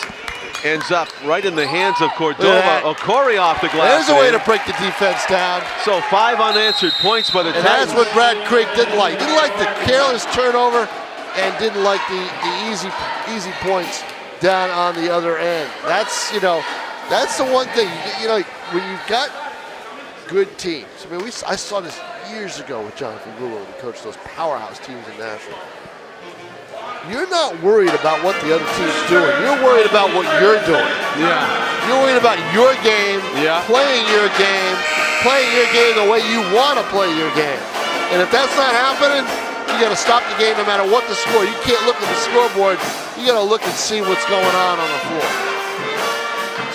ends up right in the hands of Cordova. Okori off the glass. There's a way to break the defense down. So 5 unanswered points by the Titans. And that's what Brad Craig didn't like. Didn't like the careless turnover and didn't like the easy points down on the other end. That's, that's the one thing. When you've got good teams. I mean, I saw this years ago with Jonathan Goulet when he coached those powerhouse teams in Nashua. You're not worried about what the other team's doing. You're worried about what you're doing. Yeah. You're worried about your game, yeah. playing your game the way you want to play your game. And if that's not happening, you got to stop the game no matter what the score. You can't look at the scoreboard. You got to look and see what's going on the floor.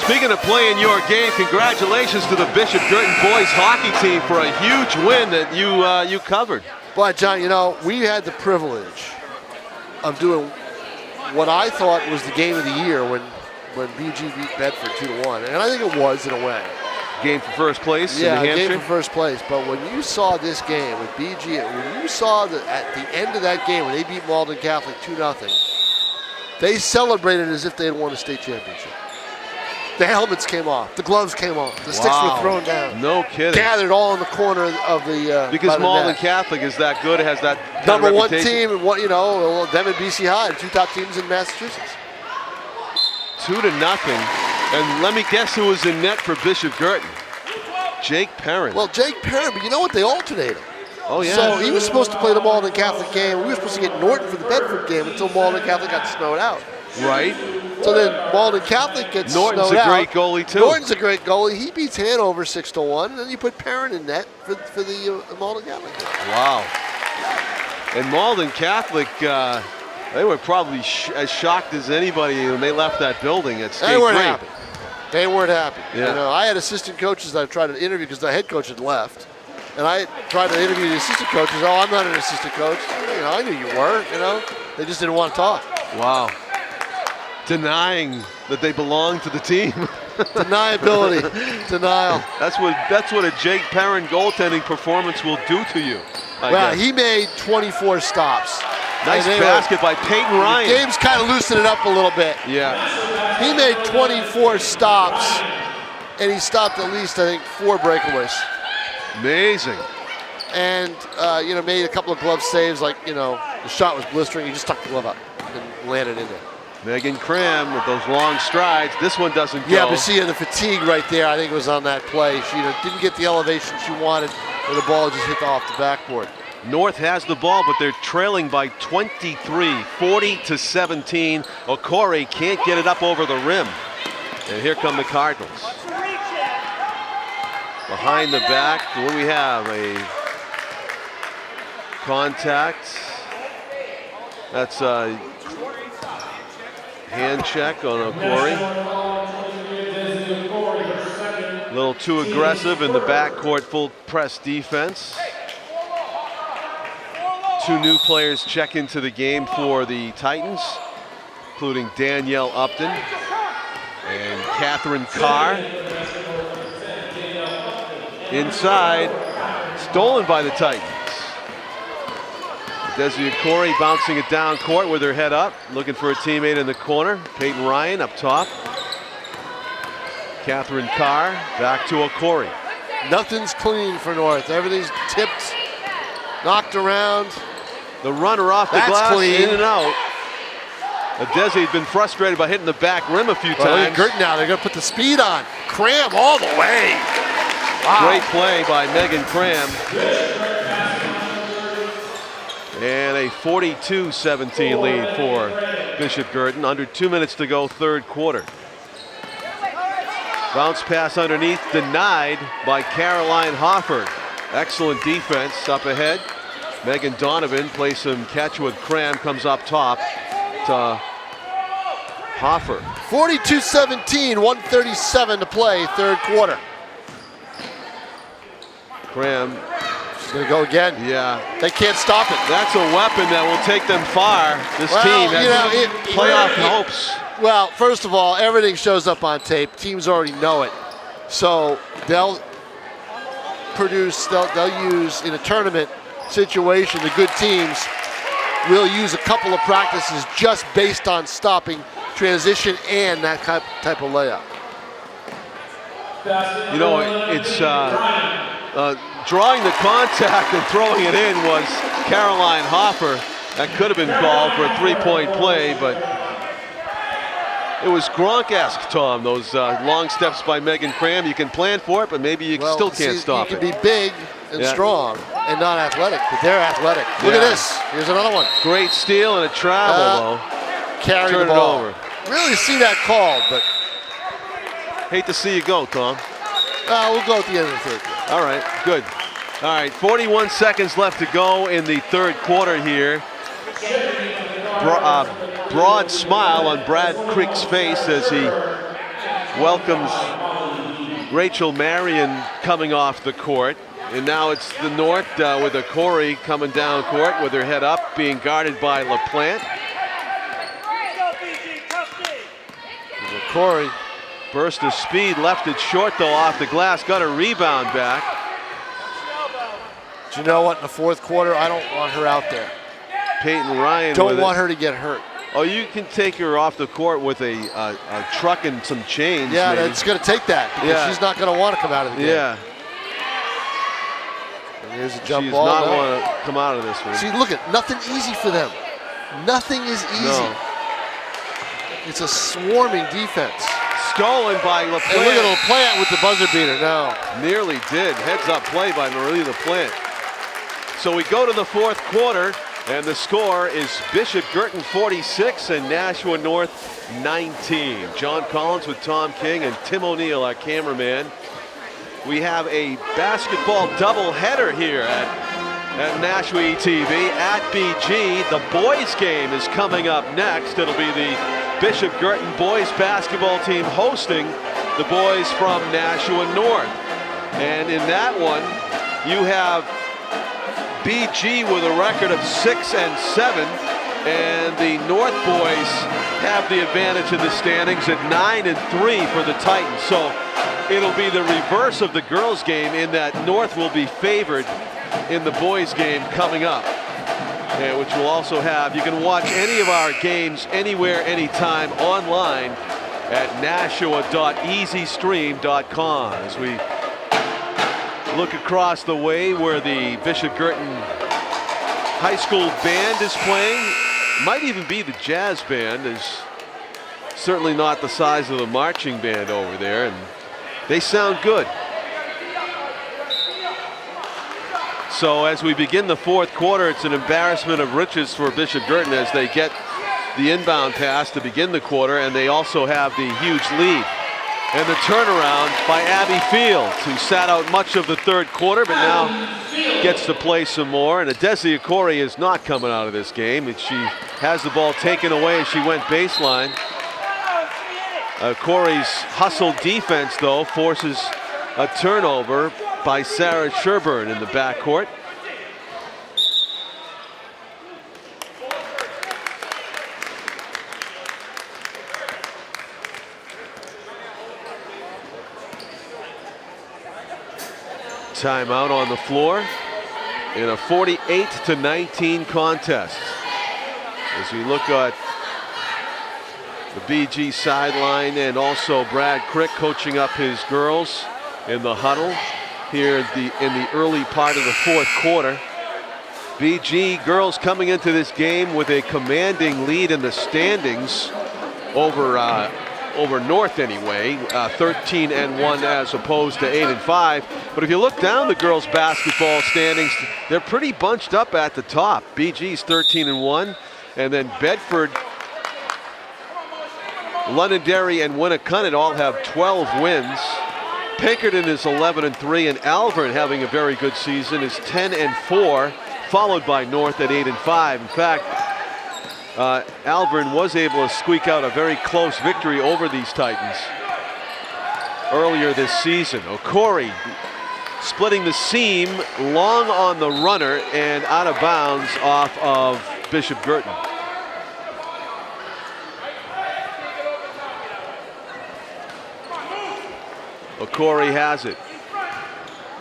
Speaking of playing your game, congratulations to the Bishop Guertin boys hockey team for a huge win that you covered. But John, we had the privilege of doing what I thought was the game of the year when BG beat Bedford 2-1, and I think it was in a way. Game for first place in New Hampshire? Yeah, game for first place. But when you saw this game with BG, when you saw that at the end of that game when they beat Malden Catholic 2-0, they celebrated as if they had won a state championship. The helmets came off, the gloves came off, the sticks were thrown down. No kidding. Gathered all in the corner of the because Malden Catholic is that good, it has that number one team, and them and BC High, the 2 top teams in Massachusetts. 2-0, and let me guess who was in net for Bishop Guertin. Jake Perrin. Well, Jake Perrin, but you know what? They alternated. Oh yeah. So he was supposed to play the Malden Catholic game. We were supposed to get Norton for the Bedford game until Malden Catholic got snowed out. Right. So then Malden Catholic gets snowed out. Norton's a great goalie too. Norton's a great goalie. He beats Hanover 6-1, and then you put Perrin in net for the Malden Catholic game. Wow. And Malden Catholic, they were probably as shocked as anybody when they left that building at State 3. They weren't happy. They weren't happy. Yeah. I had assistant coaches that I tried to interview because the head coach had left. And I tried to interview the assistant coaches. Oh, I'm not an assistant coach. I knew you were, They just didn't want to talk. Wow. Denying that they belong to the team. Deniability. Denial. That's what a Jake Perrin goaltending performance will do to you. I guess. He made 24 stops. Nice basket by Peyton Ryan. The game's kind of loosened it up a little bit. Yeah. He made 24 stops, and he stopped at least, I think, 4 breakaways. Amazing. And, made a couple of glove saves, the shot was blistering. He just tucked the glove up and landed in there. Megan Cram with those long strides. This one doesn't go. Yeah, but see, the fatigue right there, I think it was on that play. She didn't get the elevation she wanted, and the ball just hit off the backboard. North has the ball, but they're trailing by 23, 40-17. Okori can't get it up over the rim. And here come the Cardinals. Behind the back, what do we have? A contact. That's a hand check on Okori. A little too aggressive in the backcourt full press defense. 2 new players check into the game for the Titans, including Danielle Upton and Catherine Carr. Inside, stolen by the Titans. Desi Okori bouncing it down court with her head up, looking for a teammate in the corner. Peyton Ryan up top. Catherine Carr back to Okori. Nothing's clean for North. Everything's tipped, knocked around. The runner off the glass, clean. in and out. Desi had been frustrated by hitting the back rim a few times. Guertin now, they're going to put the speed on. Cram all the way. Wow. Great play by Megan Cram. And a 42-17 lead for Bishop Guertin. Under 2 minutes to go, third quarter. Bounce pass underneath, denied by Caroline Hofford. Excellent defense up ahead. Megan Donovan plays some catch with Cram, comes up top to Hoffer. 42-17, 1:37 to play, third quarter. Cram. She's going to go again. Yeah. They can't stop it. That's a weapon that will take them far. This team has playoff hopes. Well, first of all, everything shows up on tape. Teams already know it. So they'll use in a tournament situation, the good teams will use a couple of practices just based on stopping transition and that type of layup. You know, it's drawing the contact and throwing it in was Caroline Hoffer. That could have been called for a three-point play, but it was Gronk-esque, Tom, those long steps by Megan Cram. You can plan for it, but maybe you still can't stop it. You can be big and strong and not athletic, but they're athletic. Look at this. Here's another one. Great steal and a travel, though. Carry Turn the ball. it over. Really see that called, but hate to see you go, Tom. we'll go at the end of the third quarter. All right, good. All right, 41 seconds left to go in the third quarter here. Broad smile on Brad Crick's face as he welcomes Rachel Marion coming off the court. And now it's the North with a Corey coming down court with her head up, being guarded by LaPlante. Corey. Burst of speed, left it short though off the glass, got a rebound back. Do you know what, in the fourth quarter, I don't want her out there. Peyton Ryan don't want her to get hurt. Oh, you can take her off the court with a truck and some chains. Yeah, maybe. it's going to take that because she's not going to want to come out of the game. Yeah. And here's a jump she ball. Does not want to come out of this one. See, look at nothing easy for them. Nothing is easy. No. It's a swarming defense. Stolen by LaPlante. And look at LaPlante with the buzzer beater now. Nearly did. Heads up play by Marie LaPlante. So we go to the fourth quarter, and the score is Bishop Guertin 46 and Nashua North 19. John Collins with Tom King and Tim O'Neill, our cameraman. We have a basketball doubleheader here at Nashua ETV at BG. The boys game is coming up next. It'll be the Bishop Guertin boys basketball team hosting the boys from Nashua North. And in that one, you have BG with a record of 6-7, and the North boys have the advantage in the standings at 9-3 for the Titans. So it'll be the reverse of the girls game in that North will be favored in the boys game coming up, which will also have, you can watch any of our games anywhere, anytime online at nashua.easystream.com as we look across the way where the Bishop Guertin High School band is playing. Might even be the jazz band. Is certainly not the size of the marching band over there, and they sound good. So as we begin the fourth quarter, it's an embarrassment of riches for Bishop Guertin as they get the inbound pass to begin the quarter, and they also have the huge lead. And the turnaround by Abby Fields, who sat out much of the third quarter, but now gets to play some more. And Adesia Corey is not coming out of this game. She has the ball taken away as she went baseline. Corey's hustle defense, though, forces a turnover by Sarah Sherburne in the backcourt. Timeout on the floor in a 48-19 contest. As we look at the BG sideline, and also Brad Crick coaching up his girls in the huddle here in the early part of the fourth quarter. BG girls coming into this game with a commanding lead in the standings over North anyway, 13-1 as opposed to 8-5. But if you look down the girls' basketball standings, they're pretty bunched up at the top. BG's 13-1, and then Bedford, Londonderry, and Winnacunnet all have 12 wins. Pinkerton is 11-3, and Alvern, having a very good season, is 10-4. followed by North at 8-5. In fact, Alvern was able to squeak out a very close victory over these Titans earlier this season. Okori splitting the seam, long on the runner and out of bounds off of Bishop Guertin. Okori has it.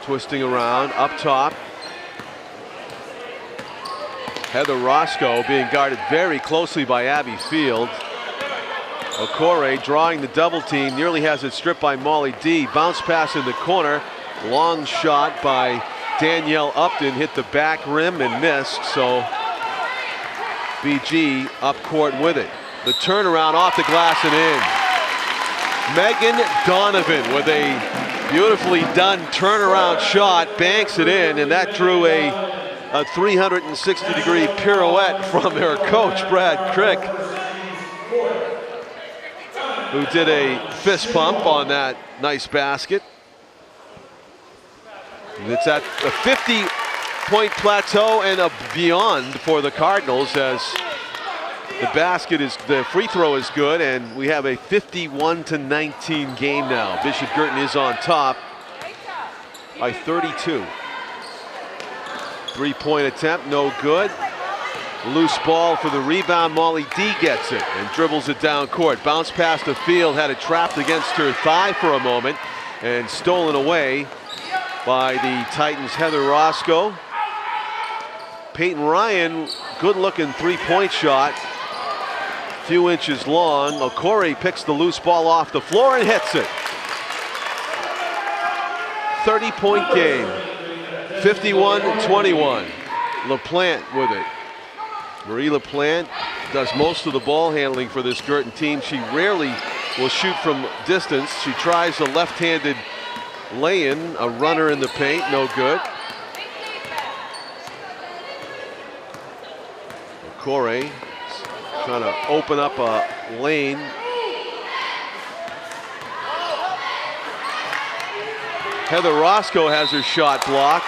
Twisting around, up top. Heather Roscoe being guarded very closely by Abby Field. Okori drawing the double team, nearly has it stripped by Molly D. Bounce pass in the corner. Long shot by Danielle Upton, hit the back rim and missed, so BG up court with it. The turnaround off the glass and in. Megan Donovan with a beautifully done turnaround shot, banks it in, and that drew a 360-degree pirouette from her coach, Brad Crick, who did a fist pump on that nice basket. And it's at a 50-point plateau and beyond for the Cardinals, as the free throw is good, and we have a 51-19 game now. Bishop Guertin is on top by 32. Three-point attempt, no good. Loose ball for the rebound. Molly D gets it and dribbles it down court. Bounce past the field, had it trapped against her thigh for a moment and stolen away by the Titans' Heather Roscoe. Peyton Ryan, good-looking three-point shot. Few inches long. Okori picks the loose ball off the floor and hits it. 30-point game. 51-21. LaPlante with it. Marie LaPlante does most of the ball handling for this Guertin team. She rarely will shoot from distance. She tries a left-handed lay-in, a runner in the paint, no good. Okori trying to open up a lane. Heather Roscoe has her shot blocked,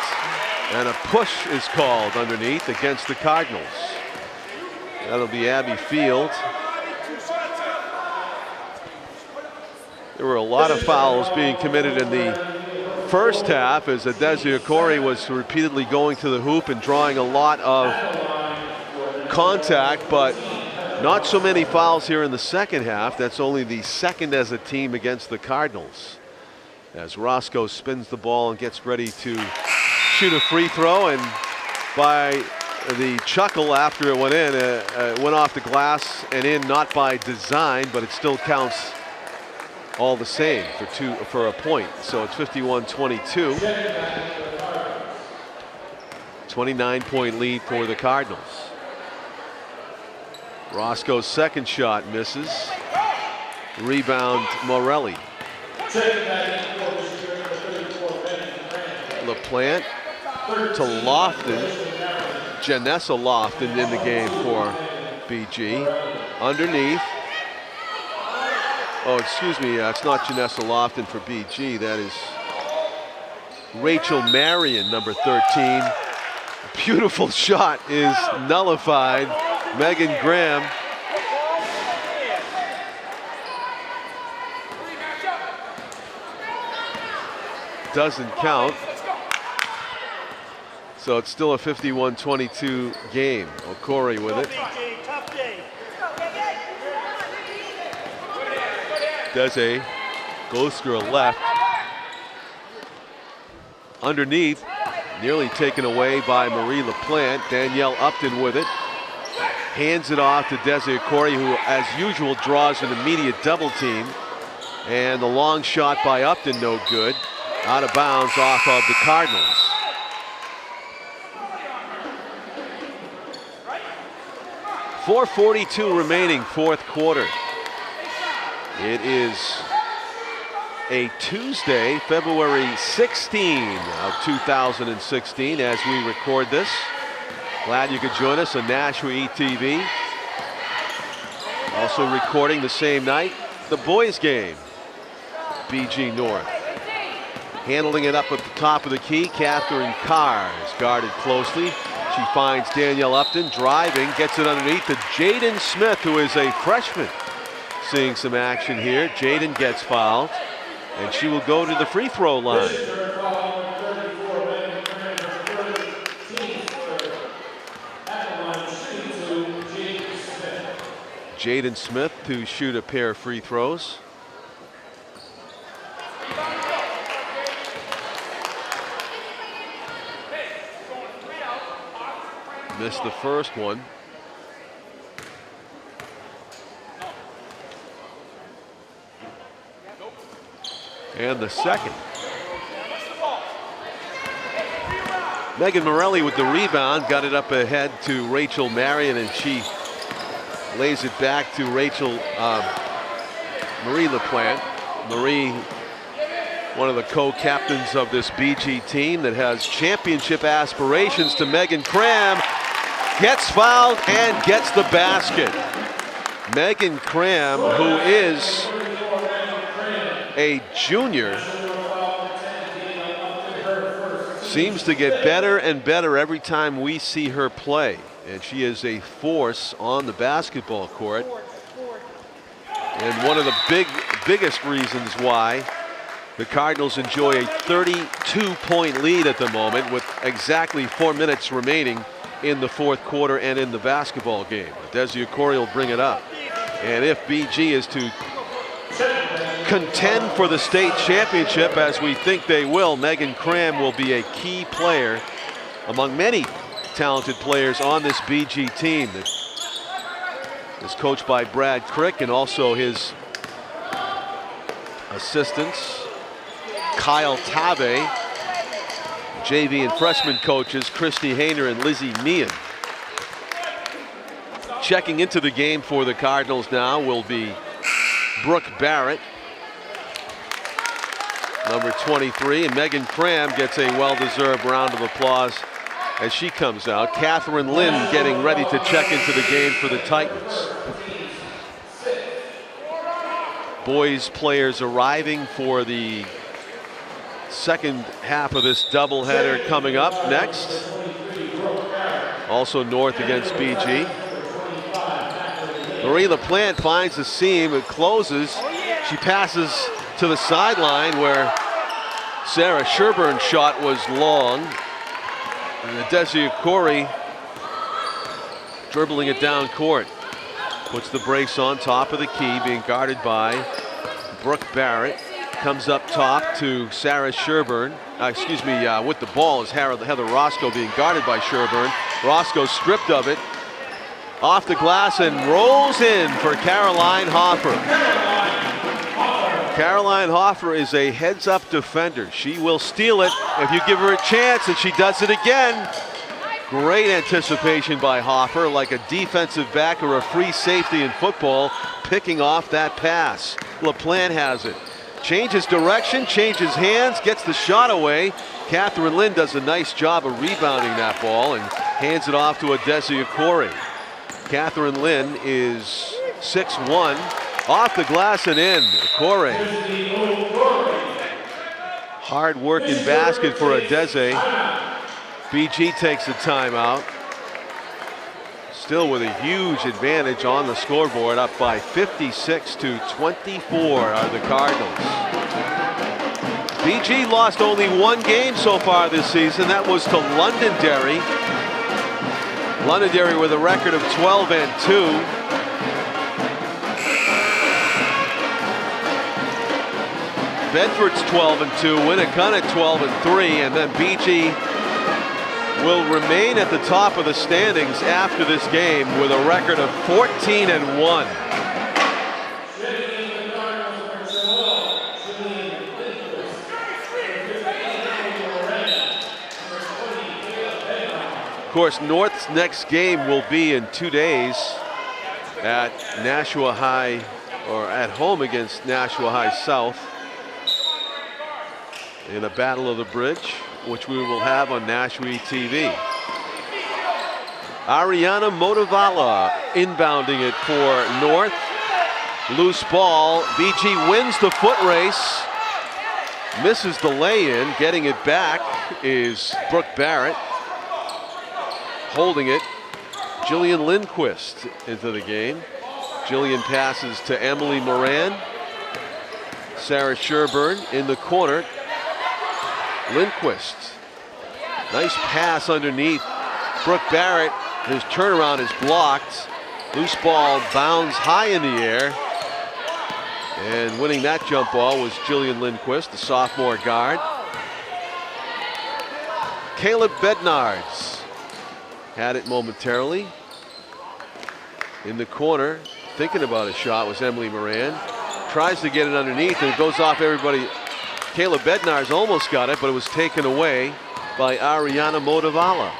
and a push is called underneath against the Cardinals. That'll be Abby Field. There were a lot of fouls being committed in the first half, as Adesi Okori was repeatedly going to the hoop and drawing a lot of contact, but not so many fouls here in the second half. That's only the second as a team against the Cardinals, as Roscoe spins the ball and gets ready to shoot a free throw, and by the chuckle after it went in, went off the glass and in, not by design, but it still counts all the same for a point. So it's 51-22. 29-point lead for the Cardinals. Roscoe's second shot misses. Rebound Morelli. LaPlante to Lofton. Janessa Lofton in the game for BG. Underneath. Oh, excuse me, it's not Janessa Lofton for BG. That is Rachel Marion, number 13. Beautiful shot is nullified. Megan Graham. Doesn't count. So it's still a 51-22 game. Okori with it. Dese goes through a left. Underneath, nearly taken away by Marie LaPlante. Danielle Upton with it. Hands it off to Desi Okori, who, as usual, draws an immediate double team. And the long shot by Upton, no good. Out of bounds off of the Cardinals. .442 remaining, fourth quarter. It is a Tuesday, February 16 of 2016 as we record this. Glad you could join us on Nashua ETV. Also recording the same night, the boys game. BG North. Handling it up at the top of the key, Catherine Carr is guarded closely. She finds Danielle Upton driving, gets it underneath to Jaden Smith, who is a freshman. Seeing some action here. Jaden gets fouled, and she will go to the free throw line. Jaden Smith to shoot a pair of free throws. Missed the first one. And the second. Megan Morelli with the rebound, got it up ahead to Rachel Marion, and she lays it back to Rachel Marie LaPlante. Marie, one of the co-captains of this BG team that has championship aspirations, to Megan Cram, gets fouled and gets the basket. Megan Cram, who is a junior, seems to get better and better every time we see her play, and she is a force on the basketball court. And one of the biggest reasons why the Cardinals enjoy a 32-point lead at the moment, with exactly 4 minutes remaining in the fourth quarter and in the basketball game. Desi Okori will bring it up. And if BG is to contend for the state championship, as we think they will, Megan Cram will be a key player among many talented players on this BG team that is coached by Brad Crick, and also his assistants Kyle Tabe, JV and freshman coaches Christy Hayner and Lizzie Meehan. Checking into the game for the Cardinals now will be Brooke Barrett, number 23, and Megan Cram gets a well-deserved round of applause as she comes out. Catherine Lynn getting ready to check into the game for the Titans. Boys players arriving for the second half of this doubleheader coming up next. Also North against BG. Marie LaPlante finds the seam, it closes. She passes to the sideline where Sarah Sherburne's shot was long. And Desi Okori dribbling it down court. Puts the brace on top of the key, being guarded by Brooke Barrett. Comes up top to Sarah Sherburne. With the ball is Heather Roscoe, being guarded by Sherburne. Roscoe stripped of it. Off the glass and rolls in for Caroline Hoffer. Caroline Hoffer is a heads-up defender. She will steal it if you give her a chance, and she does it again. Great anticipation by Hoffer, like a defensive back or a free safety in football, picking off that pass. LaPlante has it. Changes direction, changes hands, gets the shot away. Catherine Lynn does a nice job of rebounding that ball and hands it off to Desi Okori. Catherine Lynn is 6'1", off the glass and in. Okori. Hard working basket for Desi. BG takes a timeout. Still with a huge advantage on the scoreboard, up by 56-24 are the Cardinals. BG lost only one game so far this season. That was to Londonderry. Londonderry with a record of 12-2. Bedford's 12-2, Winnicott 12-3, and then BG will remain at the top of the standings after this game with a record of 14-1. Of course, North's next game will be in 2 days at Nashua High, or at home against Nashua High South, in a battle of the bridge, which we will have on Nashua TV. Ariana Motivala inbounding it for North. Loose ball. BG wins the foot race. Misses the lay-in. Getting it back is Brooke Barrett. holding it. Jillian Lindquist into the game. Jillian passes to Emily Moran. Sarah Sherburne in the corner. Lindquist. Nice pass underneath. Brooke Barrett, his turnaround is blocked. Loose ball bounds high in the air. And winning that jump ball was Jillian Lindquist, the sophomore guard. Caleb Bednards had it momentarily. In the corner, thinking about a shot, was Emily Moran. Tries to get it underneath and it goes off everybody. Caleb Bednards almost got it, but it was taken away by Ariana Modavala.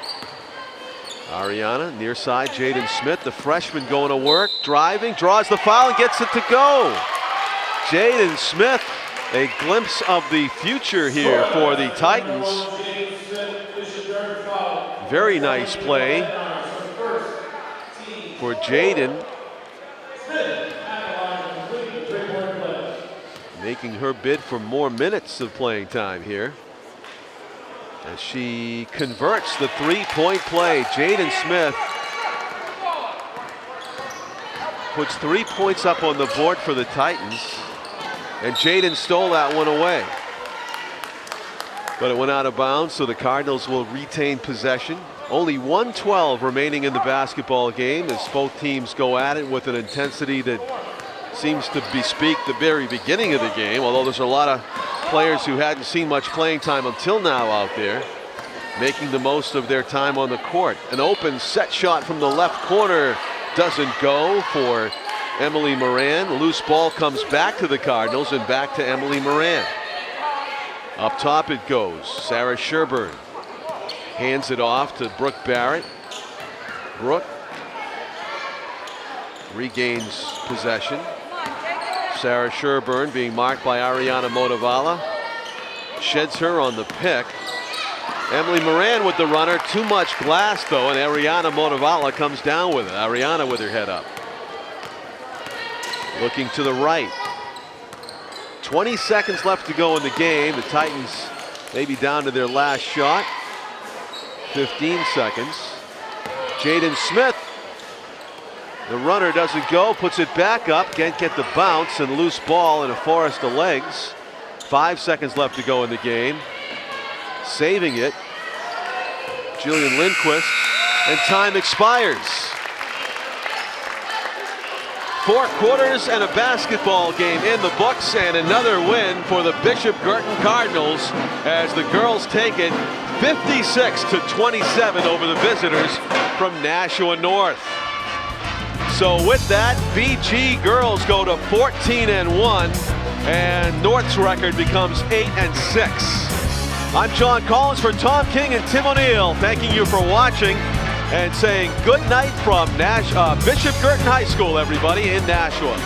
Ariana, near side, Jaden Smith, the freshman going to work, driving, draws the foul and gets it to go. Jaden Smith, a glimpse of the future here for the Titans. Very nice play for Jaden. Making her bid for more minutes of playing time here. As she converts the three-point play, Jaden Smith puts 3 points up on the board for the Titans. And Jaden stole that one away. But it went out of bounds, so the Cardinals will retain possession. Only 1:12 remaining in the basketball game as both teams go at it with an intensity that seems to bespeak the very beginning of the game, although there's a lot of players who hadn't seen much playing time until now out there, making the most of their time on the court. An open set shot from the left corner doesn't go for Emily Moran. The loose ball comes back to the Cardinals and back to Emily Moran. Up top it goes. Sarah Sherburne hands it off to Brooke Barrett. Brooke regains possession. Sarah Sherburne being marked by Ariana Modavala. Sheds her on the pick. Emily Moran with the runner. Too much glass though, and Ariana Modavala comes down with it. Ariana with her head up. Looking to the right. 20 seconds left to go in the game. The Titans maybe down to their last shot. 15 seconds. Jaden Smith. The runner doesn't go, puts it back up, can't get the bounce, and loose ball in a forest of legs. 5 seconds left to go in the game. Saving it, Jillian Lindquist, and time expires. 4 quarters and a basketball game in the books, and another win for the Bishop Guertin Cardinals as the girls take it 56-27 over the visitors from Nashua North. So with that, BG girls go to 14-1, and North's record becomes 8-6. I'm John Collins for Tom King and Tim O'Neill, thanking you for watching and saying good night from Bishop Guertin High School, everybody, in Nashua.